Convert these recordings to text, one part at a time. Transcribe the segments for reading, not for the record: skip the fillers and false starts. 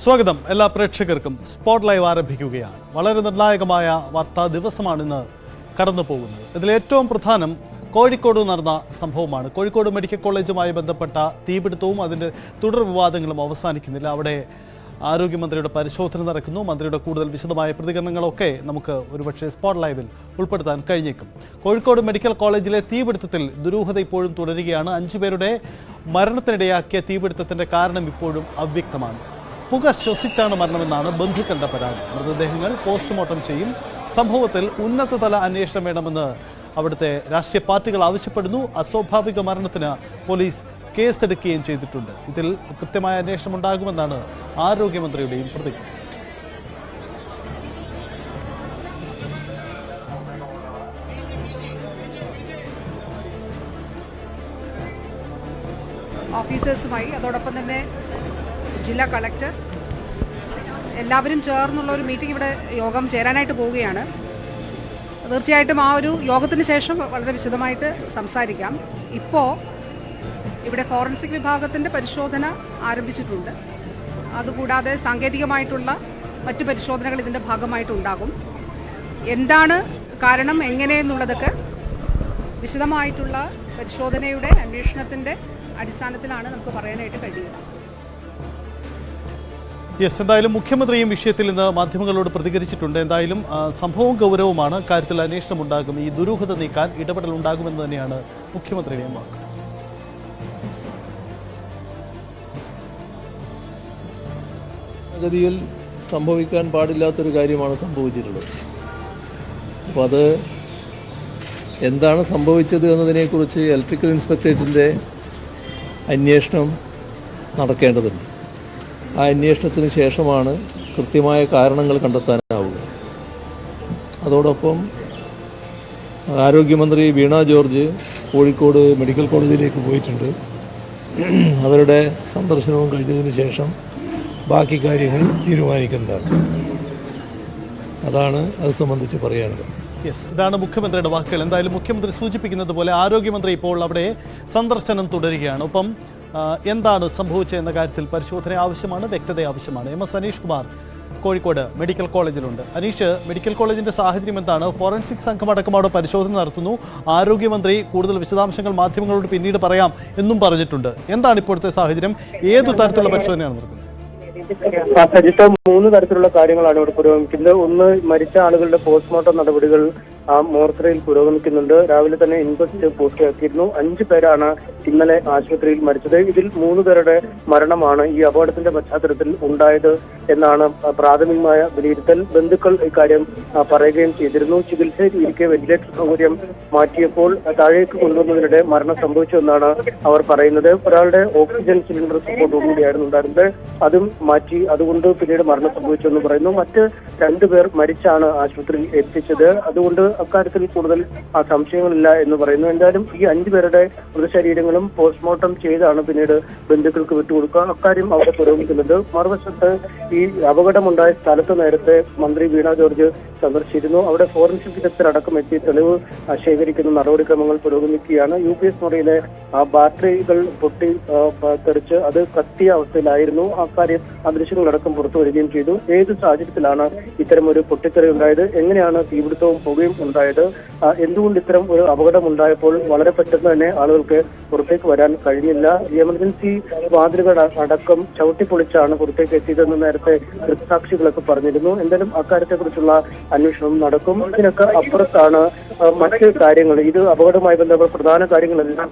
സ്വാഗതം എല്ലാ പ്രേക്ഷകർക്കും സ്പോട്ട് ലൈവ് ആരംഭിക്കുകയാണ്. വളരെ നിർണായകമായ വാർത്താ ദിവസമാണിന്ന് കടന്നു പോകുന്നത്. ഇതിലേറ്റവും പ്രധാനം കോഴിക്കോട് നടന്ന സംഭവമാണ്. കോഴിക്കോട് മെഡിക്കൽ കോളേജുമായി ബന്ധപ്പെട്ട തീപിടുത്തവും അതിൻ്റെ തുടർ വിവാദങ്ങളും അവസാനിക്കുന്നില്ല. അവിടെ ആരോഗ്യമന്ത്രിയുടെ പരിശോധന നടക്കുന്നു. മന്ത്രിയുടെ കൂടുതൽ വിശദമായ പ്രതികരണങ്ങളൊക്കെ നമുക്ക് ഒരുപക്ഷെ സ്പോട്ട് ലൈവിൽ ഉൾപ്പെടുത്താൻ കഴിഞ്ഞേക്കും. കോഴിക്കോട് മെഡിക്കൽ കോളേജിലെ തീപിടുത്തത്തിൽ ദുരൂഹത ഇപ്പോഴും തുടരുകയാണ്. 5 പേരുടെ മരണത്തിനിടയാക്കിയ തീപിടുത്തത്തിൻ്റെ കാരണം ഇപ്പോഴും അവ്യക്തമാണ്. പുക ശ്വസിച്ചാണ് മരണമെന്നാണ് ബന്ധുക്കളുടെ പരാതി. മൃതദേഹങ്ങൾ പോസ്റ്റ്മോർട്ടം ചെയ്യും. സംഭവത്തിൽ ഉന്നതതല അന്വേഷണം വേണമെന്ന് അവിടുത്തെ രാഷ്ട്രീയ പാർട്ടികൾ ആവശ്യപ്പെടുന്നു. അസ്വാഭാവിക മരണത്തിന് പോലീസ് കേസെടുക്കുകയും ചെയ്തിട്ടുണ്ട്. ഇതിൽ കൃത്യമായ അന്വേഷണം ഉണ്ടാകുമെന്നാണ് ആരോഗ്യമന്ത്രിയുടെയും പ്രതികരണം. ഓഫീസേഴ്സുമായി അതോടൊപ്പം തന്നെ ജില്ലാ കളക്ടർ എല്ലാവരും ചേർന്നുള്ള ഒരു മീറ്റിംഗ് ഇവിടെ യോഗം ചേരാനായിട്ട് പോവുകയാണ്. തീർച്ചയായിട്ടും ആ ഒരു യോഗത്തിന് ശേഷം വളരെ വിശദമായിട്ട് സംസാരിക്കാം. ഇപ്പോൾ ഇവിടെ ഫോറൻസിക് വിഭാഗത്തിൻ്റെ പരിശോധന ആരംഭിച്ചിട്ടുണ്ട്. അതുകൂടാതെ സാങ്കേതികമായിട്ടുള്ള മറ്റു പരിശോധനകൾ ഇതിൻ്റെ ഭാഗമായിട്ടുണ്ടാകും. എന്താണ് കാരണം എങ്ങനെയെന്നുള്ളതൊക്കെ വിശദമായിട്ടുള്ള പരിശോധനയുടെ അന്വേഷണത്തിൻ്റെ അടിസ്ഥാനത്തിലാണ് നമുക്ക് പറയാനായിട്ട് കഴിയുക. എന്തായാലും മുഖ്യമന്ത്രിയും വിഷയത്തിൽ ഇന്ന് മാധ്യമങ്ങളോട് പ്രതികരിച്ചിട്ടുണ്ട്. എന്തായാലും സംഭവവും ഗൗരവമാണ്. കാര്യത്തിൽ അന്വേഷണം ഉണ്ടാകും. ഈ ദുരൂഹത നീക്കാൻ ഇടപെടൽ ഉണ്ടാകുമെന്ന് തന്നെയാണ് മുഖ്യമന്ത്രിയുടെയും വാക്ക്. ഗതിയിൽ സംഭവിക്കാൻ പാടില്ലാത്തൊരു കാര്യമാണ് സംഭവിച്ചിട്ടുള്ളത്. അപ്പോൾ അത് എന്താണ് സംഭവിച്ചത് എന്നതിനെക്കുറിച്ച് ഇലക്ട്രിക്കൽ ഇൻസ്പെക്ടറേറ്റിൻ്റെ അന്വേഷണം നടക്കേണ്ടതുണ്ട്. ആ അന്വേഷണത്തിന് ശേഷമാണ് കൃത്യമായ കാരണങ്ങൾ കണ്ടെത്താനാവുക. അതോടൊപ്പം ആരോഗ്യമന്ത്രി വീണ ജോർജ് കോഴിക്കോട് മെഡിക്കൽ കോളേജിലേക്ക് പോയിട്ടുണ്ട്. അവരുടെ സന്ദർശനവും കഴിഞ്ഞതിന് ശേഷം ബാക്കി കാര്യങ്ങൾ തീരുമാനിക്കുന്നതാണ്. അതാണ് അത് സംബന്ധിച്ച് പറയാനുള്ളത്. ഇതാണ് മുഖ്യമന്ത്രിയുടെ വാക്കുകൾ. എന്തായാലും മുഖ്യമന്ത്രി സൂചിപ്പിക്കുന്നത് പോലെ ആരോഗ്യമന്ത്രി ഇപ്പോൾ അവിടെ സന്ദർശനം തുടരുകയാണ്. ഒപ്പം എന്താണ് സംഭവിച്ചത് എന്ന കാര്യത്തിൽ പരിശോധന ആവശ്യമാണ്, വ്യക്തത ആവശ്യമാണ്. MS അനീഷ് കുമാർ കോഴിക്കോട് മെഡിക്കൽ കോളേജിലുണ്ട്. അനീഷ്, മെഡിക്കൽ കോളേജിന്റെ സാഹചര്യം എന്താണ്? ഫോറൻസിക് സംഘം അടക്കം അവിടെ പരിശോധന നടത്തുന്നു. ആരോഗ്യമന്ത്രി കൂടുതൽ വിശദാംശങ്ങൾ മാധ്യമങ്ങളോട് പിന്നീട് പറയാം എന്നും പറഞ്ഞിട്ടുണ്ട്. എന്താണ് ഇപ്പോഴത്തെ സാഹചര്യം? ഏതു തരത്തിലുള്ള പരിശോധനയാണ് നടക്കുന്നത്? സജിത്ത്, 3 തരത്തിലുള്ള കാര്യങ്ങളാണ് ഇവിടെ പുരോഗമിക്കുന്നത്. ഒന്ന്, മരിച്ച ആളുകളുടെ പോസ്റ്റ്മോർട്ടം നടപടികൾ മോർച്ചറിയിൽ പുരോഗമിക്കുന്നുണ്ട്. രാവിലെ തന്നെ ഇൻക്വസ്റ്റ് പൂർത്തിയാക്കിയിരുന്നു. 5 പേരാണ് ഇന്നലെ ആശുപത്രിയിൽ മരിച്ചത്. ഇതിൽ 3 പേരുടെ മരണമാണ് ഈ അപകടത്തിന്റെ പശ്ചാത്തലത്തിൽ ഉണ്ടായത് എന്നാണ് പ്രാഥമികമായ വിലയിരുത്തൽ. ബന്ധുക്കൾ ഇക്കാര്യം പറയുകയും ചെയ്തിരുന്നു. ചികിത്സയിൽ ഇരിക്കെ വെന്റിലേറ്റർ സൗകര്യം മാറ്റിയപ്പോൾ താഴേക്ക് കൊണ്ടുവന്നതിനിടെ മരണം സംഭവിച്ചു എന്നാണ് അവർ പറയുന്നത്. ഒരാളുടെ ഓക്സിജൻ സിലിണ്ടർ സപ്പോർട്ടോടുകൂടിയായിരുന്നു ഉണ്ടായിരുന്നത്. അതും മാറ്റി, അതുകൊണ്ട് പിന്നീട് മരണം സംഭവിച്ചു എന്ന് പറയുന്നു. മറ്റ് 2 പേർ മരിച്ചാണ് ആശുപത്രിയിൽ എത്തിച്ചത്. അതുകൊണ്ട് അക്കാര്യത്തിൽ കൂടുതൽ സംശയങ്ങളില്ല എന്ന് പറയുന്നു. എന്തായാലും ഈ 5 പേരുടെ മൃതശരീരങ്ങളും പോസ്റ്റ്മോർട്ടം ചെയ്താണ് പിന്നീട് ബന്ധുക്കൾക്ക് വിട്ടുകൊടുക്കുക. അക്കാര്യം അവിടെ പുരോഗമിക്കുന്നുണ്ട്. മറുവശത്ത് ഈ അപകടമുണ്ടായ സ്ഥലത്ത് നേരത്തെ മന്ത്രി വീണ ജോർജ് സന്ദർശിച്ചിരുന്നു. അവിടെ ഫോറൻസിക് വിദഗ്ധരടക്കം എത്തി തെളിവ് ശേഖരിക്കുന്ന നടപടിക്രമങ്ങൾ പുരോഗമിക്കുകയാണ്. UPS മുറിയിലെ ബാറ്ററികൾ പൊട്ടി തെറിച്ച് അത് കത്തിയ അവസ്ഥയിലായിരുന്നു. അക്കാര്യം ദൃശ്യങ്ങളടക്കം പുറത്തു വരികയും ചെയ്തു. ഏത് സാഹചര്യത്തിലാണ് ഇത്തരം ഒരു പൊട്ടിത്തെറി ഉണ്ടായത്? എങ്ങനെയാണ് തീപിടുത്തവും പുകയും ഉണ്ടായത്? എന്തുകൊണ്ട് ഇത്തരം ഒരു അപകടം ഉണ്ടായപ്പോൾ വളരെ പെട്ടെന്ന് തന്നെ ആളുകൾക്ക് പുറത്തേക്ക് വരാൻ കഴിഞ്ഞില്ല? എമർജൻസി വാതിലുകൾ അടക്കം ചവിട്ടിപ്പൊളിച്ചാണ് പുറത്തേക്ക് എത്തിയതെന്ന് നേരത്തെ ദൃക്സാക്ഷികളൊക്കെ പറഞ്ഞിരുന്നു. എന്തായാലും അക്കാര്യത്തെക്കുറിച്ചുള്ള അന്വേഷണം നടക്കും. ഇതിനൊക്കെ അപ്പുറത്താണ് മറ്റ് കാര്യങ്ങൾ. ഇത് അപകടവുമായി ബന്ധപ്പെട്ട പ്രധാന കാര്യങ്ങളെല്ലാം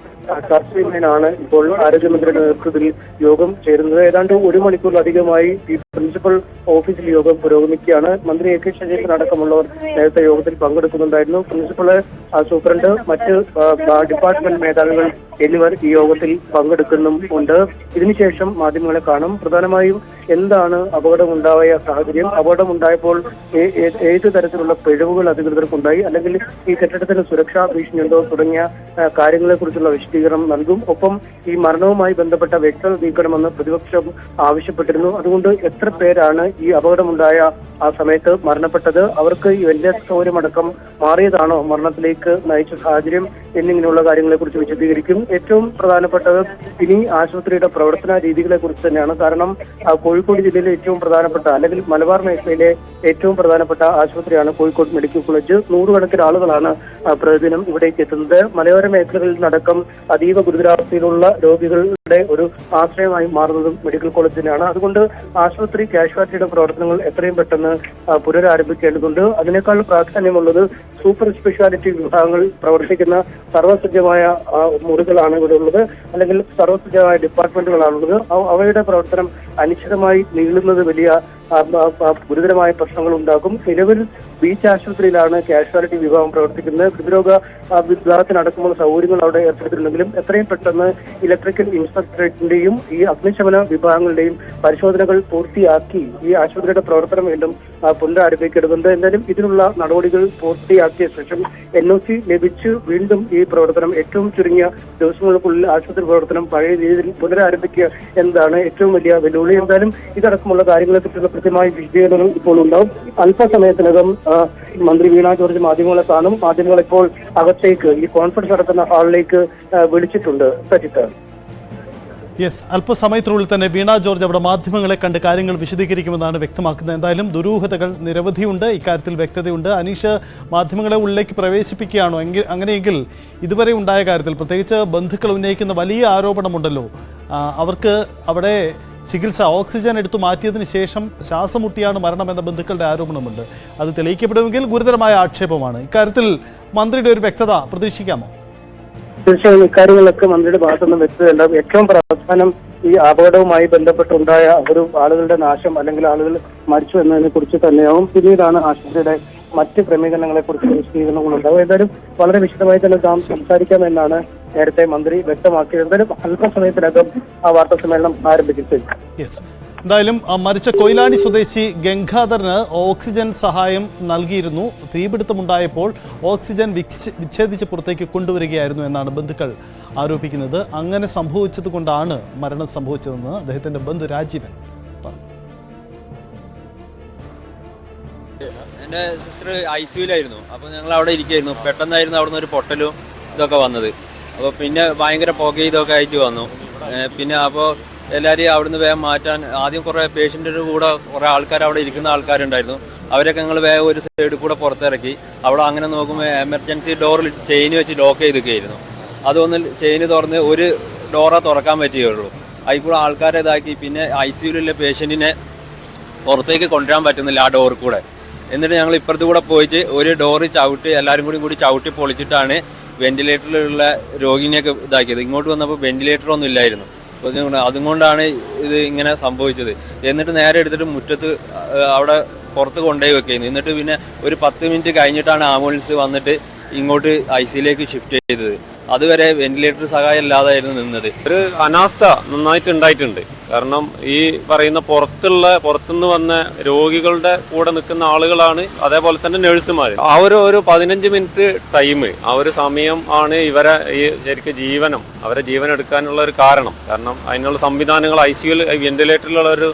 ചർച്ച ചെയ്യുന്നതിനാണ് ഇപ്പോൾ ആരോഗ്യമന്ത്രിയുടെ നേതൃത്വത്തിൽ യോഗം ചേരുന്നത്. ഏതാണ്ട് 1 മണിക്കൂറിലധികമായി ഈ പ്രിൻസിപ്പൽ ഓഫീസിൽ യോഗം പുരോഗമിക്കുകയാണ്. മന്ത്രി AK ശശീന്ദ്രൻ അടക്കമുള്ളവർ നേരത്തെ യോഗത്തിൽ പങ്കെടുക്കുന്നുണ്ടായിരുന്നു. പ്രിൻസിപ്പൽ സൂപ്രണ്ട്, മറ്റ് ഡിപ്പാർട്ട്മെന്റ് മേധാവികൾ എന്നിവർ ഈ യോഗത്തിൽ പങ്കെടുക്കുന്നുമുണ്ട്. ഇതിനുശേഷം മാധ്യമങ്ങളെ കാണും. പ്രധാനമായും എന്താണ് അപകടമുണ്ടായ സാഹചര്യം, അപകടമുണ്ടായപ്പോൾ ഏത് തരത്തിലുള്ള പിഴവുകൾ അധികൃതർക്കുണ്ടായി, അല്ലെങ്കിൽ ഈ കെട്ടിടത്തിന് സുരക്ഷാ ഭീഷണിയുണ്ടോ തുടങ്ങിയ കാര്യങ്ങളെ കുറിച്ചുള്ള വിശദീകരണം നൽകും. ഒപ്പം ഈ മരണവുമായി ബന്ധപ്പെട്ട വ്യക്തത നീക്കണമെന്ന് പ്രതിപക്ഷം ആവശ്യപ്പെട്ടിരുന്നു. അതുകൊണ്ട് എത്ര പേരാണ് ഈ അപകടമുണ്ടായ ആ സമയത്ത് മരണപ്പെട്ടത്, അവർക്ക് ഈ വെന്റിലേറ്റർ സൗകര്യമടക്കം മാറിയതാണോ മരണത്തിലേക്ക് നയിച്ച സാഹചര്യം എന്നിങ്ങനെയുള്ള കാര്യങ്ങളെ കുറിച്ച് വിശദീകരിക്കും. ഏറ്റവും പ്രധാനപ്പെട്ടത് ഇനി ആശുപത്രിയുടെ പ്രവർത്തന രീതികളെ കുറിച്ച് തന്നെയാണ്. കാരണം കോഴിക്കോട് ജില്ലയിലെ ഏറ്റവും പ്രധാനപ്പെട്ട അല്ലെങ്കിൽ മലബാർ മേഖലയിലെ ഏറ്റവും പ്രധാനപ്പെട്ട ആശുപത്രിയാണ് കോഴിക്കോട് മെഡിക്കൽ കോളേജ്. നൂറുകണക്കിന് ആളുകളാണ് പ്രതിദിനം ഇവിടേക്ക് എത്തുന്നത്. മലയോര മേഖലകളിൽ നടക്കം അതീവ ഗുരുതരാവസ്ഥയിലുള്ള രോഗികളുടെ ഒരു ആശ്രയമായി മാറുന്നതും മെഡിക്കൽ കോളേജ് തന്നെയാണ്. അതുകൊണ്ട് ആശുപത്രി കാഷ്വാലിറ്റിയുടെ പ്രവർത്തനങ്ങൾ എത്രയും പെട്ടെന്ന് പുനരാരംഭിക്കേണ്ടതുണ്ട്. അതിനേക്കാൾ പ്രാധാന്യമുള്ളത് സൂപ്പർ സ്പെഷ്യാലിറ്റി വിഭാഗങ്ങൾ പ്രവർത്തിക്കുന്ന സർവസജ്ജമായ മുറികളാണ് ഇവിടെ ഉള്ളത്, അല്ലെങ്കിൽ സർവസജ്ജമായ ഡിപ്പാർട്ട്മെന്റുകളാണുള്ളത്. അവയുടെ പ്രവർത്തനം അനിശ്ചിതമായി നീളുന്നത് വലിയ ഗുരുതരമായ പ്രശ്നങ്ങൾ ഉണ്ടാക്കും. നിലവിൽ ബീച്ച് ആശുപത്രിയിലാണ് കാഷ്വാലിറ്റി വിഭാഗം പ്രവർത്തിക്കുന്നത്. ഹൃദ്രോഗ വിഭാഗത്തിനടക്കമുള്ള സൗകര്യങ്ങൾ അവിടെ ഏർപ്പെടുത്തിയിട്ടുണ്ടെങ്കിലും എത്രയും പെട്ടെന്ന് ഇലക്ട്രിക്കൽ ഇൻസ്പെക്ടറേറ്റിന്റെയും ഈ അഗ്നിശമന വിഭാഗങ്ങളുടെയും പരിശോധനകൾ പൂർത്തിയാക്കി ഈ ആശുപത്രിയുടെ പ്രവർത്തനം വീണ്ടും പുനരാരംഭിക്കേണ്ടതുണ്ട്. എന്തായാലും ഇതിനുള്ള നടപടികൾ പൂർത്തിയാക്കിയ ശേഷം NOC ലഭിച്ച് വീണ്ടും ഈ പ്രവർത്തനം ഏറ്റവും ചുരുങ്ങിയ ദിവസങ്ങൾക്കുള്ളിൽ ആശുപത്രി പ്രവർത്തനം പഴയ രീതിയിൽ പുനരാരംഭിക്കുക എന്നതാണ് ഏറ്റവും വലിയ വെല്ലുവിളി. എന്തായാലും ഇതടക്കമുള്ള കാര്യങ്ങളെ പറ്റിയുള്ള കൃത്യമായ വിശദീകരണങ്ങൾ ഇപ്പോൾ ഉണ്ടാവും. അല്പസമയത്തിനകം മന്ത്രി വീണ ജോർജ് മാധ്യമങ്ങളെ കാണും. മാധ്യമങ്ങൾ ഇപ്പോൾ അകത്തേക്ക് ഈ കോൺഫറൻസ് നടക്കുന്ന ഹാളിലേക്ക് വിളിച്ചിട്ടുണ്ട്. സജിത്ത്, യെസ്, അല്പസമയത്തിനുള്ളിൽ തന്നെ വീണ ജോർജ് അവിടെ മാധ്യമങ്ങളെ കണ്ട് കാര്യങ്ങൾ വിശദീകരിക്കുമെന്നാണ് വ്യക്തമാക്കുന്നത്. എന്തായാലും ദുരൂഹതകൾ നിരവധിയുണ്ട്, ഇക്കാര്യത്തിൽ വ്യക്തതയുണ്ട്. അനീഷ്, മാധ്യമങ്ങളെ ഉള്ളിലേക്ക് പ്രവേശിപ്പിക്കുകയാണോ? അങ്ങനെയെങ്കിൽ ഇതുവരെ ഉണ്ടായ കാര്യത്തിൽ പ്രത്യേകിച്ച് ബന്ധുക്കൾ ഉന്നയിക്കുന്ന വലിയ ആരോപണമുണ്ടല്ലോ, അവർക്ക് അവിടെ ചികിത്സ ഓക്സിജൻ എടുത്തു മാറ്റിയതിനു ശേഷം ശ്വാസം മുട്ടിയാണ് മരണമെന്ന ബന്ധുക്കളുടെ ആരോപണമുണ്ട്. അത് തെളിയിക്കപ്പെടുമെങ്കിൽ ഗുരുതരമായ ആക്ഷേപമാണ്. ഇക്കാര്യത്തിൽ മന്ത്രിയുടെ ഒരു വ്യക്തത പ്രതീക്ഷിക്കാമോ? തീർച്ചയായും ഇക്കാര്യങ്ങളിലൊക്കെ മന്ത്രിയുടെ ഭാഗത്തുനിന്ന് വ്യക്തതയുണ്ടാകും. ഏറ്റവും പ്രധാനം ഈ അപകടവുമായി ബന്ധപ്പെട്ടുണ്ടായ ഒരു ആളുകളുടെ നാശം അല്ലെങ്കിൽ ആളുകൾ മരിച്ചു എന്നതിനെ കുറിച്ച് തന്നെയാവും. പിന്നീടാണ് ആശുപത്രിയുടെ മറ്റ് ക്രമീകരണങ്ങളെ കുറിച്ച് വിശദീകരണങ്ങളുണ്ടാവും. ഏതായാലും വളരെ വിശദമായി തന്നെ സംസാരിക്കാമെന്നാണ് നേരത്തെ മന്ത്രി വ്യക്തമാക്കിയത്. എന്തായാലും അല്പസമയത്തിനകം ആ വാർത്താ സമ്മേളനം ആരംഭിക്കും. എന്തായാലും മരിച്ച കൊയിലാണ്ടി സ്വദേശി ഗംഗാധരന് ഓക്സിജൻ സഹായം നൽകിയിരുന്നു. തീപിടുത്തമുണ്ടായപ്പോൾ ഓക്സിജൻ വിച്ഛേദിച്ച് പുറത്തേക്ക് കൊണ്ടുവരികയായിരുന്നു എന്നാണ് ബന്ധുക്കൾ ആരോപിക്കുന്നത്. അങ്ങനെ സംഭവിച്ചത് കൊണ്ടാണ് മരണം സംഭവിച്ചതെന്ന് അദ്ദേഹത്തിന്റെ ബന്ധു രാജീവൻ പറഞ്ഞു. എൻ്റെ സിസ്റ്റർ ICUലായിരുന്നു. അപ്പോൾ ഞങ്ങൾ അവിടെ ഇരിക്കുകയായിരുന്നു. പെട്ടെന്നായിരുന്നു അവിടെ നിന്ന് ഒരു പൊട്ടലും ഇതൊക്കെ വന്നത്. അപ്പോൾ പിന്നെ ഭയങ്കര പുകയും ഇതൊക്കെ ആയിട്ട് വന്നു. പിന്നെ അപ്പോൾ എല്ലാവരെയും അവിടുന്ന് വേഗം മാറ്റാൻ ആദ്യം കുറേ പേഷ്യൻറ്റിൻ്റെ കൂടെ കുറേ ആൾക്കാർ അവിടെ ഇരിക്കുന്ന ആൾക്കാരുണ്ടായിരുന്നു. അവരൊക്കെ ഞങ്ങൾ വേഗം ഒരു സൈഡിൽ കൂടെ പുറത്തിറക്കി. അവിടെ അങ്ങനെ നോക്കുമ്പോൾ എമർജൻസി ഡോറിൽ ചെയിൻ വെച്ച് ലോക്ക് ചെയ്തൊക്കെയായിരുന്നു. അതൊന്ന് ചെയിൻ തുറന്ന് ഒരു ഡോറ തുറക്കാൻ പറ്റുകയുള്ളൂ. അതിൽ കൂടെ ആൾക്കാരെ ഇതാക്കി. പിന്നെ ICUലുള്ള പേഷ്യൻറ്റിനെ പുറത്തേക്ക് കൊണ്ടുവരാൻ പറ്റുന്നില്ല ആ ഡോറിൽ കൂടെ. എന്നിട്ട് ഞങ്ങൾ ഇപ്പുറത്ത് കൂടെ പോയിട്ട് ഒരു ഡോറ് ചവിട്ടി എല്ലാവരും കൂടി ചവിട്ടി പൊളിച്ചിട്ടാണ് വെന്റിലേറ്ററിലുള്ള രോഗിനെയൊക്കെ ഇതാക്കിയത്. ഇങ്ങോട്ട് വന്നപ്പോൾ വെന്റിലേറ്ററൊന്നും ഇല്ലായിരുന്നു. അതുകൊണ്ടാണ് ഇത് ഇങ്ങനെ സംഭവിച്ചത്. എന്നിട്ട് നേരെ എടുത്തിട്ട് മുറ്റത്ത് അവിടെ പുറത്ത് കൊണ്ടുപോയി വെക്കുന്നു. എന്നിട്ട് പിന്നെ ഒരു 10 മിനിറ്റ് കഴിഞ്ഞിട്ടാണ് ആംബുലൻസ് വന്നിട്ട് ഇങ്ങോട്ട് ICUലേക്ക് ഷിഫ്റ്റ് ചെയ്തത്. അതുവരെ വെന്റിലേറ്റർ സഹായം ഇല്ലാതായിരുന്നു നിന്നത്. ഒരു അനാസ്ഥ നന്നായിട്ട് ഉണ്ടായിട്ടുണ്ട്. കാരണം ഈ പറയുന്ന പുറത്തുനിന്ന് വന്ന രോഗികളുടെ കൂടെ നിൽക്കുന്ന ആളുകളാണ്, അതേപോലെ തന്നെ നഴ്സുമാർ. ആ ഒരു 15 മിനിറ്റ് ടൈം, ആ ഒരു സമയം ആണ് ഇവരെ ഈ ശരിക്കും അവരെ ജീവൻ എടുക്കാനുള്ള ഒരു കാരണം. കാരണം അതിനുള്ള സംവിധാനങ്ങൾ ICUയിൽ വെന്റിലേറ്ററിലുള്ള ഒരു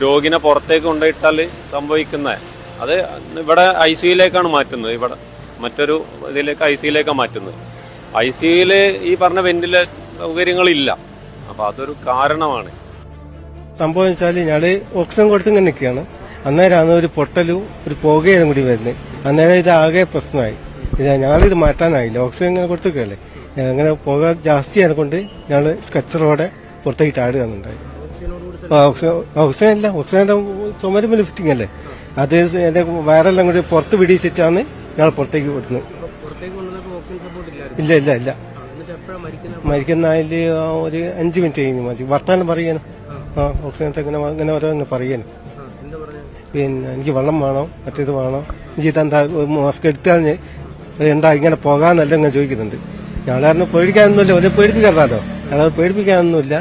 രോഗിനെ പുറത്തേക്ക് കൊണ്ടുപോയിട്ടാൽ സംഭവിക്കുന്നത് അത് ഇവിടെ ICUയിലേക്കാണ് മാറ്റുന്നത്. ഇവിടെ മറ്റൊരു ഇതിലേക്ക് ICUയിലേക്കാണ് മാറ്റുന്നത്. ICUയിൽ ഈ പറഞ്ഞ വെന്റിലേഷൻ സൗകര്യങ്ങളില്ല. അപ്പോൾ അതൊരു കാരണമാണ്. സംഭവം വെച്ചാൽ ഞങ്ങള് ഓക്സിജൻ കൊടുത്ത് ഇങ്ങനെ നിൽക്കുകയാണ്. അന്നേരമാണ് ഒരു പൊട്ടലും ഒരു പുകയും കൂടി വരുന്നത്. അന്നേരം ഇത് ആകെ പ്രശ്നമായി. ഞങ്ങളിത് മാറ്റാനായില്ല. ഓക്സിജൻ ഇങ്ങനെ കൊടുത്തിരിക്കുകയല്ലേ, അങ്ങനെ പുക ജാസ്തിയായത് കൊണ്ട് ഞങ്ങൾ സ്കച്ചറോടെ പുറത്തേക്ക് ചാടുകയാണുണ്ടായി. ഓക്സിജൻ ഇല്ല, ഓക്സിജന്റെ ചുമരുമ്പിൽ ഫിറ്റിംഗ് അല്ലേ, അത് എന്റെ വയറെല്ലാം കൂടി പുറത്ത് പിടിച്ചിട്ടാണ് ഞങ്ങൾ പുറത്തേക്ക് വിടുന്നത്. ഇല്ല ഇല്ല ഇല്ല മരിക്കുന്ന അതിൽ ഒരു 5 മിനിറ്റ് കഴിഞ്ഞു മതി വർത്താനം പറയാനും. ഓക്സിജനത്തെ ഇങ്ങനെ ഓരോന്ന് പറയാനും. പിന്നെ എനിക്ക് വെള്ളം വേണോ, മറ്റേത് വേണോ, എനിക്ക് ഇതെന്താ മാസ്ക് എടുത്താൽ എന്താ ഇങ്ങനെ പോകാന്നല്ല ഇങ്ങനെ ചോദിക്കുന്നുണ്ട്. ഞങ്ങളായിരുന്നു പേടിക്കാനൊന്നുമില്ല, ഒരു പേടിപ്പിക്കാറില്ലോ. ഞങ്ങളത് പേടിപ്പിക്കാനൊന്നുമില്ല.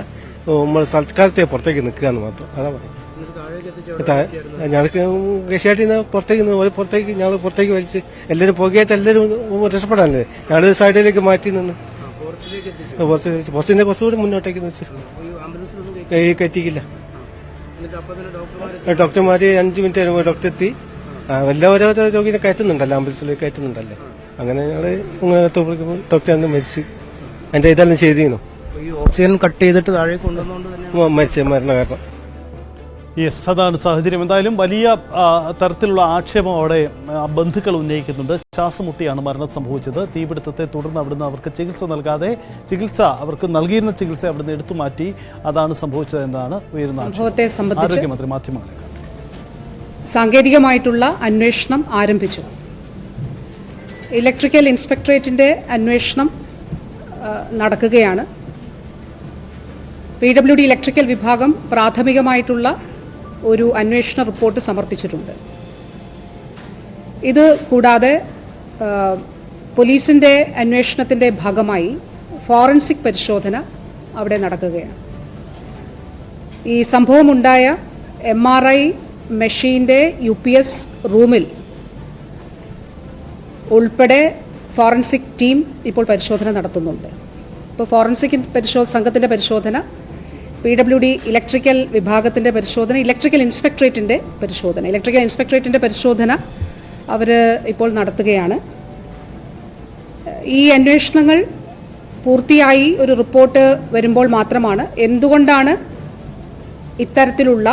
നമ്മൾ സൽക്കാലത്തെ പുറത്തേക്ക് നിൽക്കുകയെന്ന് മാത്രം, അതാ പറയും. ഞങ്ങൾക്ക് ഗശാട്ടിന്ന് പുറത്തേക്ക് ഞങ്ങൾ പുറത്തേക്ക് വലിച്ച് എല്ലാവരും പുകയായിട്ട് എല്ലാവരും രക്ഷപ്പെടാനല്ലേ. ഞങ്ങൾ സൈഡിലേക്ക് മാറ്റി നിന്ന് ബസ്സിന്റെ കുറച്ചുകൂടി മുന്നോട്ടേക്ക് കയറ്റിക്കില്ല. ഡോക്ടർമാർ 5 മിനിറ്റ് കഴിയുമ്പോൾ ഡോക്ടർ എത്തി. ഓരോ രോഗിനെ കയറ്റുന്നുണ്ടല്ലോ, ആംബുലൻസിൽ കയറ്റുന്നുണ്ടല്ലേ. അങ്ങനെ ഞങ്ങള് ഡോക്ടർ അന്ന് മരിച്ച് അതിന്റെ ഇതെല്ലാം ചെയ്തിരുന്നു. ഈ ഓക്സിജൻ കട്ട് ചെയ്തിട്ട് താഴേക്ക് കൊണ്ടുവന്നുകൊണ്ട് തന്നെ മരിച്ച മരണ കാരണം. യെസ്, അതാണ് സാഹചര്യം. എന്തായാലും വലിയ തരത്തിലുള്ള ആക്ഷേപം അവിടെ ബന്ധുക്കൾ ഉന്നയിക്കുന്നുണ്ട്. ശ്വാസമുട്ടിയാണ് മരണം സംഭവിച്ചത്. തീപിടുത്തത്തെ തുടർന്ന് അവിടുന്ന് അവർക്ക് അവർക്ക് നൽകിയിരുന്ന ചികിത്സ അവിടുന്ന് എടുത്തുമാറ്റി. അതാണ് സംഭവിച്ചത് എന്നാണ് ഉയരുന്ന സംഭവത്തെ സംബന്ധിച്ച് ആരോഗ്യമന്ത്രി മാധ്യമങ്ങളെ സാങ്കേതികമായിട്ടുള്ള അന്വേഷണം ആരംഭിച്ചു. ഇലക്ട്രിക്കൽ ഇൻസ്പെക്ടറേറ്റിന്റെ അന്വേഷണം നടക്കുകയാണ്. PWD ഇലക്ട്രിക്കൽ വിഭാഗം പ്രാഥമികമായിട്ടുള്ള ഒരു അന്വേഷണ റിപ്പോർട്ട് സമർപ്പിച്ചിട്ടുണ്ട്. ഇത് കൂടാതെ പോലീസിന്റെ അന്വേഷണത്തിന്റെ ഭാഗമായി ഫോറൻസിക് പരിശോധന അവിടെ നടക്കുകയാണ്. ഈ സംഭവമുണ്ടായ MRI മെഷീന്റെ UPS റൂമിൽ ഉൾപ്പെടെ ഫോറൻസിക് ടീം ഇപ്പോൾ പരിശോധന നടത്തുന്നുണ്ട്. ഇപ്പോൾ ഫോറൻസിക് സംഘത്തിന്റെ പരിശോധന, PWD ഇലക്ട്രിക്കൽ വിഭാഗത്തിന്റെ പരിശോധന, ഇലക്ട്രിക്കൽ ഇൻസ്പെക്ടറേറ്റിന്റെ പരിശോധന അവർ ഇപ്പോൾ നടത്തുകയാണ്. ഈ അന്വേഷണങ്ങൾ പൂർത്തിയായി ഒരു റിപ്പോർട്ട് വരുമ്പോൾ മാത്രമാണ് എന്തുകൊണ്ടാണ് ഇത്തരത്തിലുള്ള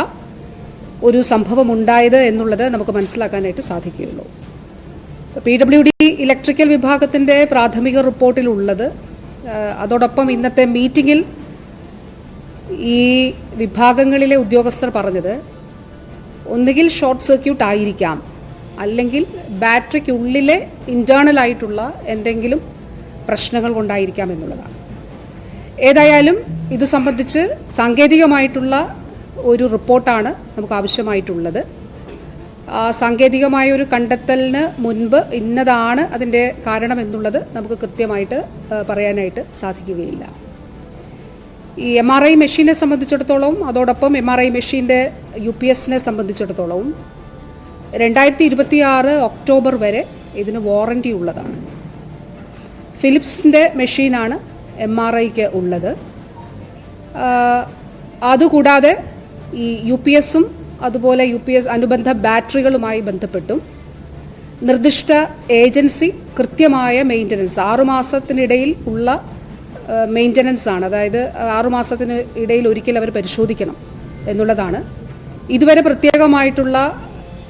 ഒരു സംഭവം ഉണ്ടായത് എന്നുള്ളത് നമുക്ക് മനസ്സിലാക്കാനായിട്ട് സാധിക്കുകയുള്ളൂ. PWD ഇലക്ട്രിക്കൽ വിഭാഗത്തിന്റെ പ്രാഥമിക റിപ്പോർട്ടിലുള്ളത്, അതോടൊപ്പം ഇന്നത്തെ മീറ്റിംഗിൽ ഈ വിഭാഗങ്ങളിലെ ഉദ്യോഗസ്ഥർ പറഞ്ഞത് ഒന്നുകിൽ ഷോർട്ട് സർക്യൂട്ട് ആയിരിക്കാം, അല്ലെങ്കിൽ ബാറ്ററിക്കുള്ളിലെ ഇന്റേണൽ ആയിട്ടുള്ള എന്തെങ്കിലും പ്രശ്നങ്ങൾ കൊണ്ടായിരിക്കാം എന്നുള്ളതാണ്. ഏതായാലും ഇത് സംബന്ധിച്ച് സാങ്കേതികമായിട്ടുള്ള ഒരു റിപ്പോർട്ടാണ് നമുക്ക് ആവശ്യമായിട്ടുള്ളത്. ആ സാങ്കേതികമായ ഒരു കണ്ടെത്തലിന് മുൻപ് ഇന്നതാണ് അതിൻ്റെ കാരണം എന്നുള്ളത് നമുക്ക് കൃത്യമായിട്ട് പറയാനായിട്ട് സാധിക്കുകയില്ല. ഈ MRI മെഷീനെ സംബന്ധിച്ചിടത്തോളം, അതോടൊപ്പം MRI മെഷീൻ്റെ UPSനെ സംബന്ധിച്ചിടത്തോളവും 2026 ഒക്ടോബർ വരെ ഇതിന് വാറണ്ടി ഉള്ളതാണ്. ഫിലിപ്സിൻ്റെ മെഷീനാണ് MRIക്ക് ഉള്ളത്. അതുകൂടാതെ ഈ UPSും അതുപോലെ UPS അനുബന്ധ ബാറ്ററികളുമായി ബന്ധപ്പെട്ടും നിർദ്ദിഷ്ട ഏജൻസി കൃത്യമായ മെയിൻ്റനൻസ് 6 മാസത്തിനിടയിൽ ഉള്ള മെയിൻ്റനൻസ് ആണ്. അതായത് 6 മാസത്തിന് ഇടയിൽ ഒരിക്കൽ അവർ പരിശോധിക്കണം എന്നുള്ളതാണ്. ഇതുവരെ പ്രത്യേകമായിട്ടുള്ള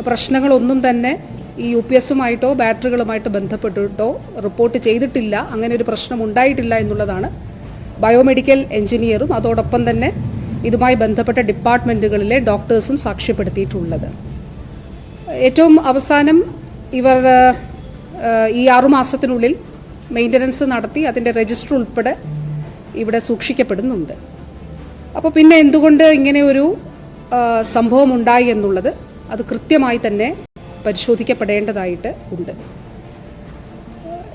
പ്രശ്നങ്ങളൊന്നും തന്നെ ഈ UPSുമായിട്ടോ ബാറ്ററികളുമായിട്ട് ബന്ധപ്പെട്ടിട്ടോ റിപ്പോർട്ട് ചെയ്തിട്ടില്ല. അങ്ങനെ ഒരു പ്രശ്നം ഉണ്ടായിട്ടില്ല എന്നുള്ളതാണ് ബയോമെഡിക്കൽ എഞ്ചിനീയറും അതോടൊപ്പം തന്നെ ഇതുമായി ബന്ധപ്പെട്ട ഡിപ്പാർട്ട്മെൻറ്റുകളിലെ ഡോക്ടേഴ്സും സാക്ഷ്യപ്പെടുത്തിയിട്ടുള്ളത്. ഏറ്റവും അവസാനം ഇവർ ഈ 6 മാസത്തിനുള്ളിൽ മെയിൻ്റനൻസ് നടത്തി അതിൻ്റെ രജിസ്റ്റർ ഉൾപ്പെടെ ഇവിടെ സൂക്ഷിക്കപ്പെടുന്നുണ്ട്. അപ്പോൾ പിന്നെ എന്തുകൊണ്ട് ഇങ്ങനെ ഒരു സംഭവം ഉണ്ടായി എന്നുള്ളത് അത് കൃത്യമായി തന്നെ പരിശോധിക്കപ്പെടേണ്ടതായിട്ട് ഉണ്ട്.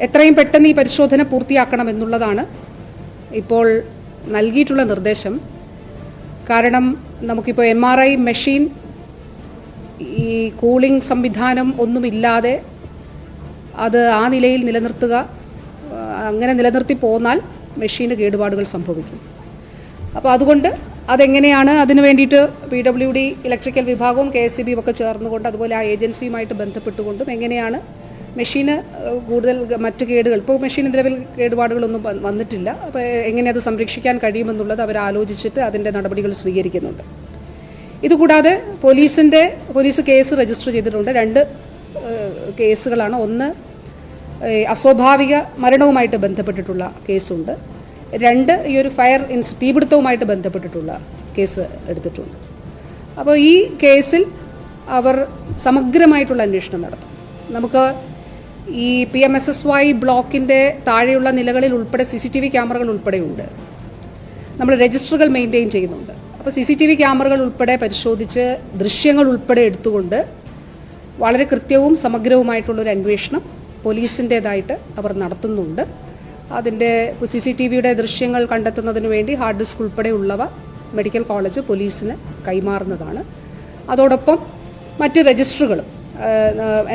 എത്രയും പെട്ടെന്ന് ഈ പരിശോധന പൂർത്തിയാക്കണം എന്നുള്ളതാണ് ഇപ്പോൾ നൽകിയിട്ടുള്ള നിർദ്ദേശം. കാരണം നമുക്കിപ്പോൾ MRI മെഷീൻ ഈ കൂളിംഗ് സംവിധാനം ഒന്നുമില്ലാതെ അത് ആ നിലയിൽ നിലനിർത്തുക, അങ്ങനെ നിലനിർത്തി പോന്നാൽ മെഷീന് കേടുപാടുകൾ സംഭവിക്കും. അപ്പോൾ അതുകൊണ്ട് അതെങ്ങനെയാണ് അതിനു വേണ്ടിയിട്ട് PWD ഇലക്ട്രിക്കൽ വിഭാഗവും KSEB ഒക്കെ ചേർന്നുകൊണ്ട് അതുപോലെ ആ ഏജൻസിയുമായിട്ട് ബന്ധപ്പെട്ടുകൊണ്ടും എങ്ങനെയാണ് മെഷീന് കൂടുതൽ മറ്റ് കേടുകൾ, ഇപ്പോൾ മെഷീന് നിലവിൽ കേടുപാടുകളൊന്നും വന്നിട്ടില്ല, അപ്പോൾ എങ്ങനെ അത് സംരക്ഷിക്കാൻ കഴിയുമെന്നുള്ളത് അവർ ആലോചിച്ചിട്ട് അതിൻ്റെ നടപടികൾ സ്വീകരിക്കുന്നുണ്ട്. ഇതുകൂടാതെ പോലീസ് കേസ് രജിസ്റ്റർ ചെയ്തിട്ടുണ്ട്. 2 കേസുകളാണ്. ഒന്ന് അസ്വാഭാവിക മരണവുമായിട്ട് ബന്ധപ്പെട്ടിട്ടുള്ള കേസുണ്ട്. 2 ഈ ഒരു തീപിടുത്തവുമായിട്ട് ബന്ധപ്പെട്ടിട്ടുള്ള കേസ് എടുത്തിട്ടുണ്ട്. അപ്പോൾ ഈ കേസിൽ അവർ സമഗ്രമായിട്ടുള്ള അന്വേഷണം നടത്തും. നമുക്ക് ഈ PMSSY ബ്ലോക്കിൻ്റെ താഴെയുള്ള നിലകളിൽ ഉൾപ്പെടെ CCTV ക്യാമറകൾ ഉൾപ്പെടെയുണ്ട്. നമ്മൾ രജിസ്റ്ററുകൾ മെയിൻറ്റെയിൻ ചെയ്യുന്നുണ്ട്. അപ്പോൾ CCTV ക്യാമറകൾ ഉൾപ്പെടെ പരിശോധിച്ച് ദൃശ്യങ്ങൾ ഉൾപ്പെടെ എടുത്തുകൊണ്ട് വളരെ കൃത്യവും സമഗ്രവുമായിട്ടുള്ളൊരു അന്വേഷണം പോലീസിൻ്റേതായിട്ട് അവർ നടത്തുന്നുണ്ട്. അതിൻ്റെ CCTVയുടെ ദൃശ്യങ്ങൾ കണ്ടെത്തുന്നതിന് വേണ്ടി ഹാർഡ് ഡിസ്ക് ഉൾപ്പെടെയുള്ളവ മെഡിക്കൽ കോളേജ് പോലീസിന് കൈമാറുന്നതാണ്. അതോടൊപ്പം മറ്റ് രജിസ്റ്ററുകളും